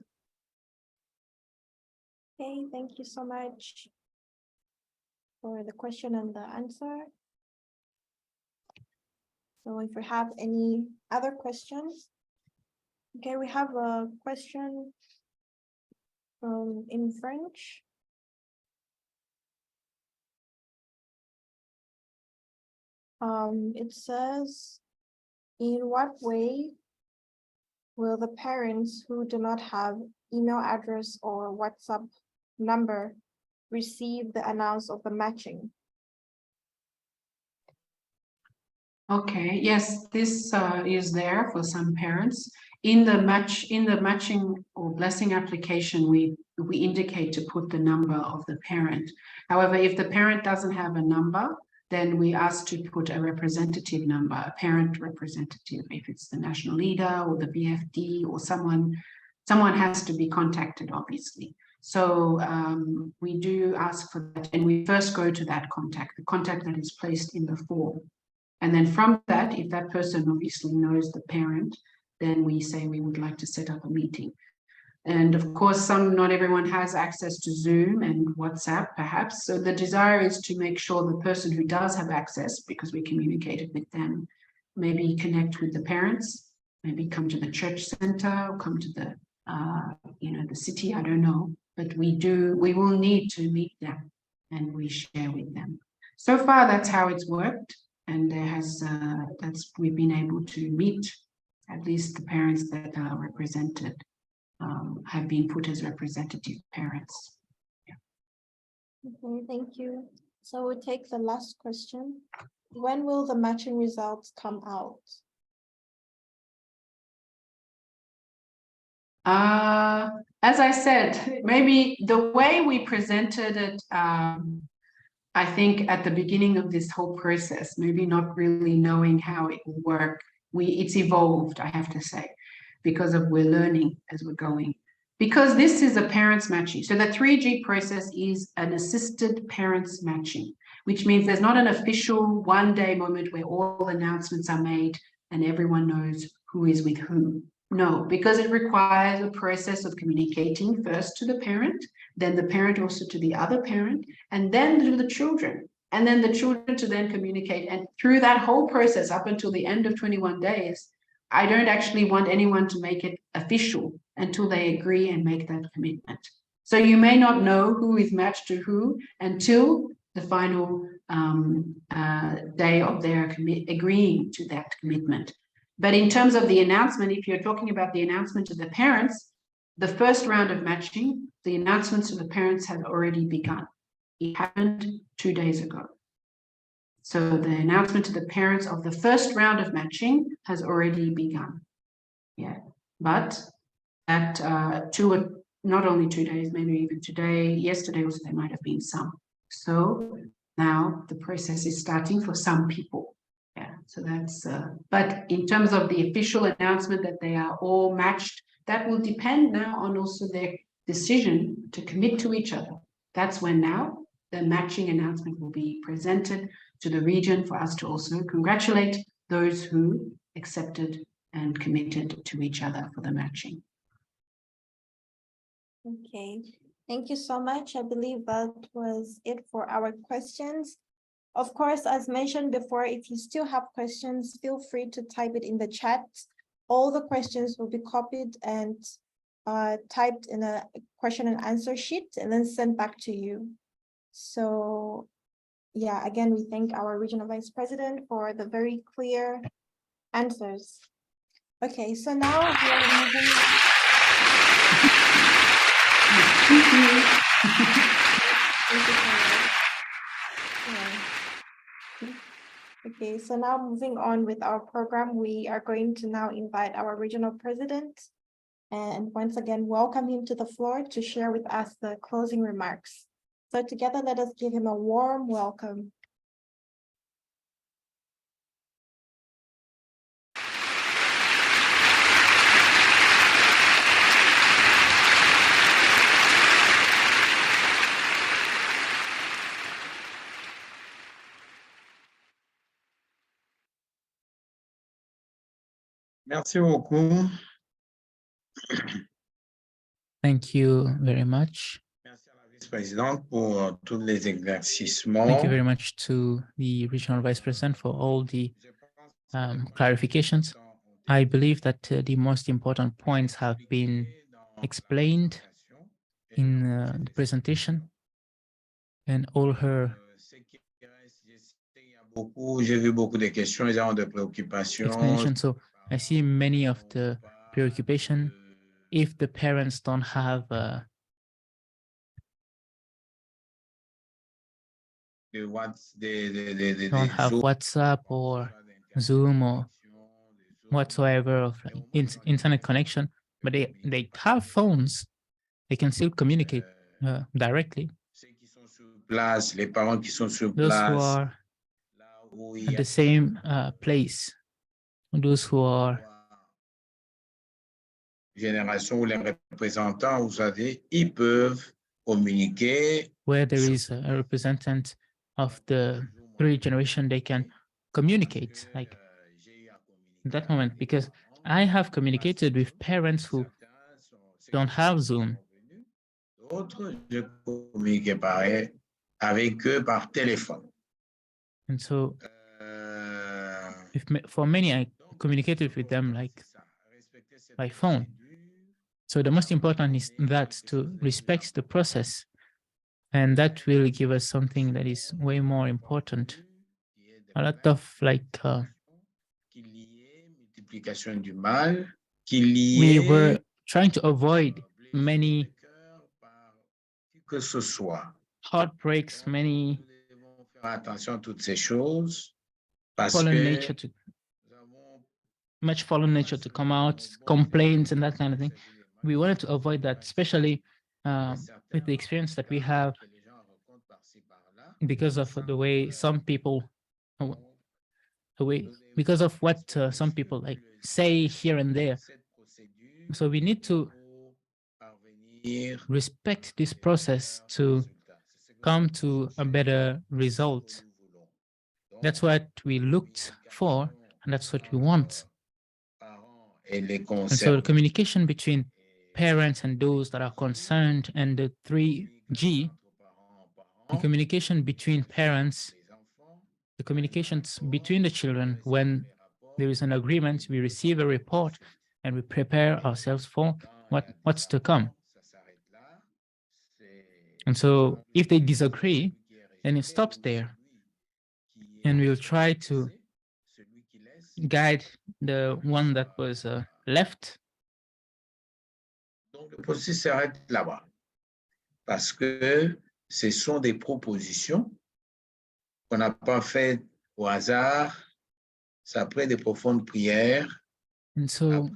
Okay, thank you so much for the question and the answer. So if we have any other questions. Okay, we have a question in French. It says, in what way will the parents who do not have email address or WhatsApp number receive the announce of the matching? Okay, yes, this is there for some parents. In the matching or blessing application, we indicate to put the number of the parent. However, if the parent doesn't have a number, then we ask to put a representative number, a parent representative, if it's the national leader or the BFD or someone has to be contacted, obviously. So we do ask for that, and we first go to that contact, the contact that is placed in the form. And then from that, if that person obviously knows the parent, then we say we would like to set up a meeting. And of course, not everyone has access to Zoom and WhatsApp, perhaps. So the desire is to make sure the person who does have access, because we communicated with them, maybe connect with the parents, maybe come to the church center or come to the, the city, I don't know, but we will need to meet them and we share with them. So far, that's how it's worked. And we've been able to meet at least the parents that are represented, have been put as representative parents. Okay, thank you. So we'll take the last question. When will the matching results come out? As I said, maybe the way we presented it, I think at the beginning of this whole process, maybe not really knowing how it will work, it's evolved, I have to say, because we're learning as we're going. Because this is a parents matching. So the 3G process is an assisted parents matching, which means there's not an official one-day moment where all announcements are made and everyone knows who is with whom. No, because it requires a process of communicating first to the parent, then the parent also to the other parent, and then to the children, and then the children to then communicate. And through that whole process up until the end of 21 days, I don't actually want anyone to make it official until they agree and make that commitment. So you may not know who is matched to who until the final day of their agreeing to that commitment. But in terms of the announcement, if you're talking about the announcement to the parents, the first round of matching, the announcements to the parents have already begun. It happened 2 days ago. So the announcement to the parents of the first round of matching has already begun. Yeah, but at not only 2 days, maybe even today, yesterday also there might have been some. So now the process is starting for some people. Yeah, so that's, but in terms of the official announcement that they are all matched, that will depend now on also their decision to commit to each other. That's when now the matching announcement will be presented to the region for us to also congratulate those who accepted and committed to each other for the matching. Okay, thank you so much. I believe that was it for our questions. Of course, as mentioned before, if you still have questions, feel free to type it in the chat. All the questions will be copied and typed in a question and answer sheet and then sent back to you. So yeah, again, we thank our regional vice president for the very clear answers. Okay, so now we are moving. Thank you. Thank you so much. Yeah. Okay, so now moving on with our program, we are going to now invite our regional president and once again, welcome him to the floor to share with us the closing remarks. So together, let us give him a warm welcome. Merci beaucoup. Thank you very much. Merci à la vice-présidente pour tous les éclaircissements. Thank you very much to the regional vice president for all the clarifications. I believe that the most important points have been explained in the presentation and all her J'ai vu beaucoup de questions, ils ont de préoccupations. explanation. So I see many of the preoccupation if the parents don't have don't have WhatsApp or Zoom or whatsoever of internet connection, but they have phones, they can still communicate directly. Les parents qui sont sur Those who place, are at the same place, those who are génération ou les représentants, vous savez, ils peuvent communiquer. Where there is a representative of the three generation, they can communicate like in that moment, because I have communicated with parents who don't have Zoom. D'autres, je communiquais avec eux par téléphone. And so for many, I communicated with them like by phone. So the most important is that to respect the process, and that will give us something that is way more important. A lot of like we were trying to avoid many heartbreaks, many fallen nature to much fallen nature to come out, complaints and that kind of thing. We wanted to avoid that, especially with the experience that we have because of the way some people, because of what some people like say here and there. So we need to respect this process to come to a better result. That's what we looked for, and that's what we want. And so the communication between parents and those that are concerned, and the 3G, the communication between parents, the communications between the children. When there is an agreement, we receive a report and we prepare ourselves for what's to come. And so if they disagree, then it stops there. And we'll try to guide the one that was left. Donc, le processus s'arrête là-bas. Parce que ce sont des propositions qu'on n'a pas faites au hasard. C'est après des profondes prières. And so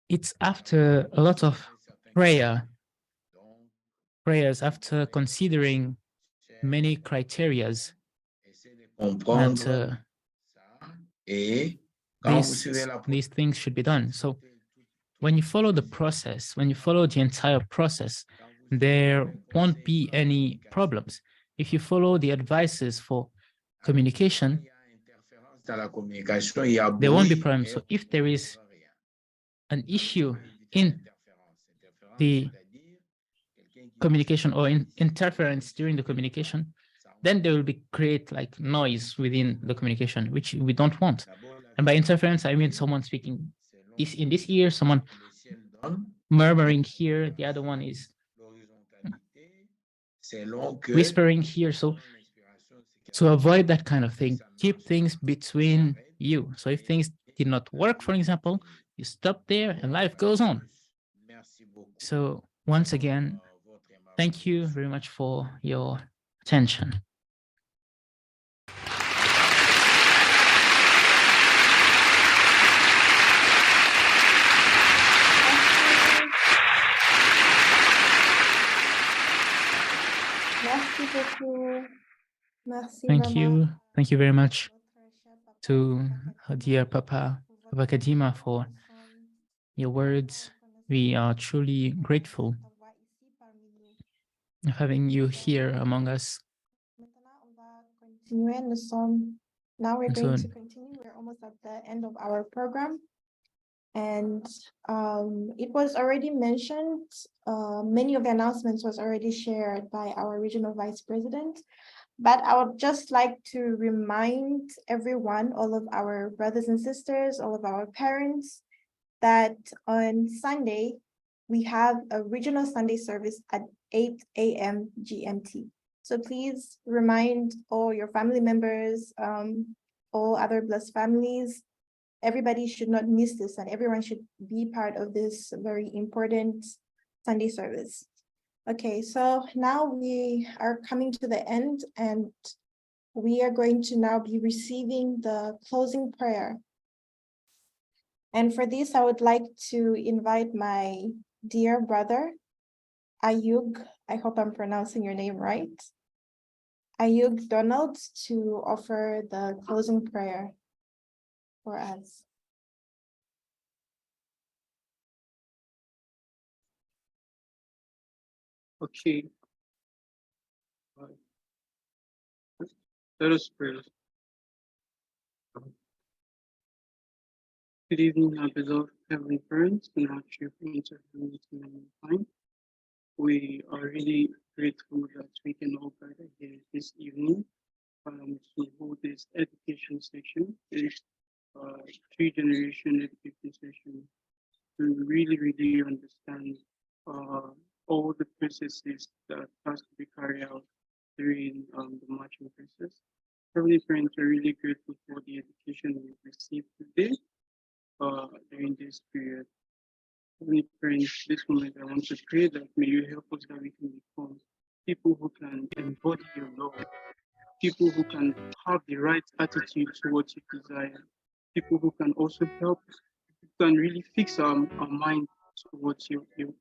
it's after a lot of prayers, after considering many criterias that these things should be done. So when you follow the process, when you follow the entire process, there won't be any problems. If you follow the advices for communication, there won't be problems. So if there is an issue in the communication or in interference during the communication, then there will be create like noise within the communication, which we don't want. And by interference, I mean someone speaking in this ear, someone murmuring here, the other one is whispering here. So to avoid that kind of thing, keep things between you. So if things did not work, for example, you stop there and life goes on. So once again, thank you very much for your attention. Merci beaucoup. Merci Thank vraiment. you. Thank you very much to dear Papa Kadima for your words. We are truly grateful of having you here among us. Now we're And going so- to continue. We're almost at the end of our program. And it was already mentioned, many of the announcements was already shared by our regional vice president. But I would just like to remind everyone, all of our brothers and sisters, all of our parents, that on Sunday, we have a regional Sunday service at 8 a.m. GMT. So please remind all your family members, all other blessed families, everybody should not miss this, and everyone should be part of this very important Sunday service. Okay, so now we are coming to the end, and we are going to now be receiving the closing prayer. And for this, I would like to invite my dear brother, Ayug, I hope I'm pronouncing your name right, Ayug Donald, to offer the closing prayer for us. Okay. Let us pray. Good evening, our beloved heavenly parents, and our chief time. We are really grateful that we can all gather here this evening to hold this education session, this 3-generation education session, to really understand all the processes that has to be carried out during the matching process. Heavenly Parents, are really grateful for the education we've received today during this period. Heavenly Parents, this moment I want to pray that may you help us that we can become people who can embody your love, people who can have the right attitude towards your desire, people who can also help, who can really fix our mind towards your will.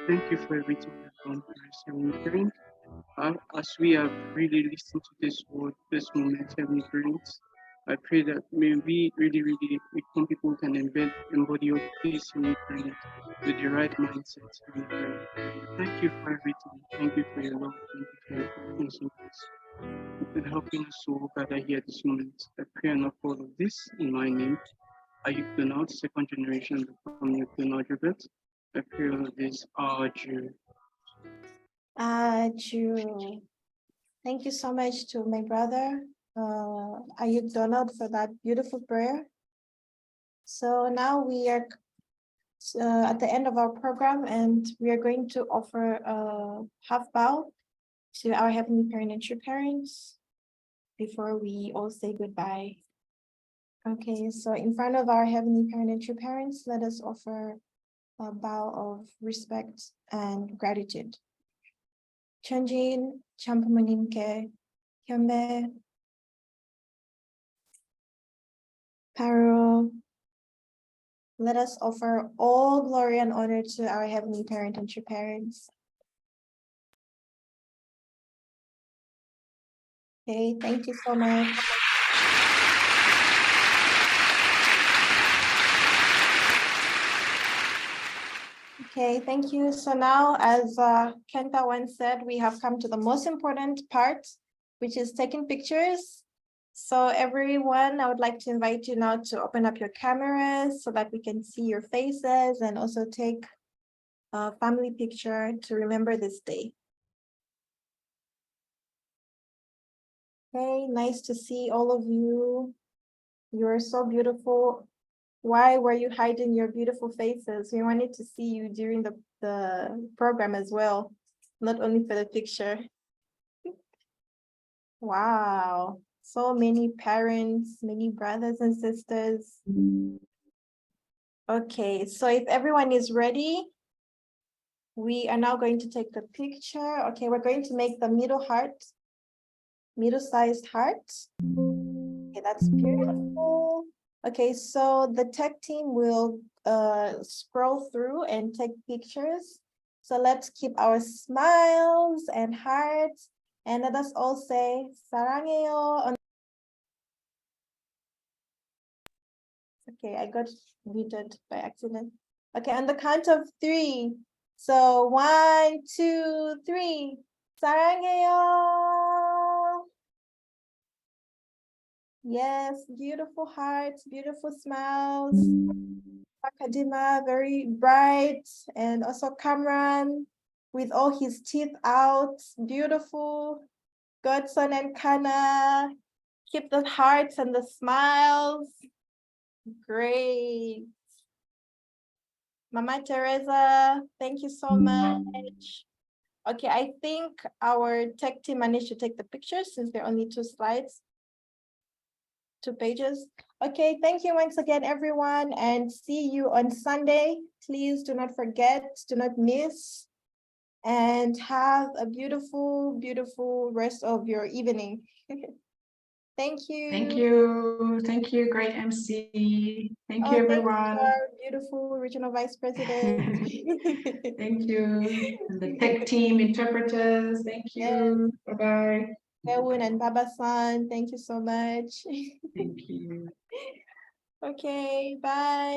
Thank you for everything you've done for us, Heavenly Parents. As we have really listened to this word, this moment, Heavenly Parents, I pray that may we really become people who can embody all these, Heavenly Parents, with the right mindset, Heavenly Parents. Thank you for everything. Thank you for your love. Thank you for your patience in us. You've been helping us to gather here this moment. I pray and all of this in my name. Ayub Donald, second generation from Ayub Donald Robert. I pray all of this, Jew. Jew. Thank you so much to my brother, Ayub Donald, for that beautiful prayer. So now we are at the end of our program, and we are going to offer a half bow to our Heavenly Parent and True Parents before we all say goodbye. Okay, so in front of our Heavenly Parent and True Parents, let us offer a bow of respect and gratitude. 천지인 참부모님께 현배, 바로 let us offer all glory and honor to our Heavenly Parent and True Parents. Okay, thank you so much. Okay, thank you. So now, as Kenta once said, we have come to the most important part, which is taking pictures. So everyone, I would like to invite you now to open up your cameras so that we can see your faces and also take a family picture to remember this day. Okay, nice to see all of you. You're so beautiful. Why were you hiding your beautiful faces? We wanted to see you during the program as well, not only for the picture. Wow, so many parents, many brothers and sisters. Okay, so if everyone is ready, we are now going to take the picture. Okay, we're going to make the middle-sized heart. Okay, that's beautiful. Okay, so the tech team will scroll through and take pictures. So let's keep our smiles and hearts, and let us all say 사랑해요. Okay, I got muted by accident. Okay, on the count of 3. So 1, 2, 3. 사랑해요. Yes, beautiful hearts, beautiful smiles. Fakadima, very bright, and also Kamran with all his teeth out, beautiful. Godson and Kana, keep the hearts and the smiles. Great. Mama Teresa, thank you so much. Okay, I think our tech team managed to take the pictures since there are only 2 slides. 2 pages. Okay, thank you once again, everyone, and see you on Sunday. Please do not forget, do not miss, and have a beautiful, beautiful rest of your evening. Thank you. Thank you. Thank you, great MC. Thank you, everyone. Thank you, our beautiful regional vice president. Thank you. And the tech team, interpreters, thank you. Yes. Bye-bye. Lewin and Baba-san, thank you so much. Thank you. Okay, bye.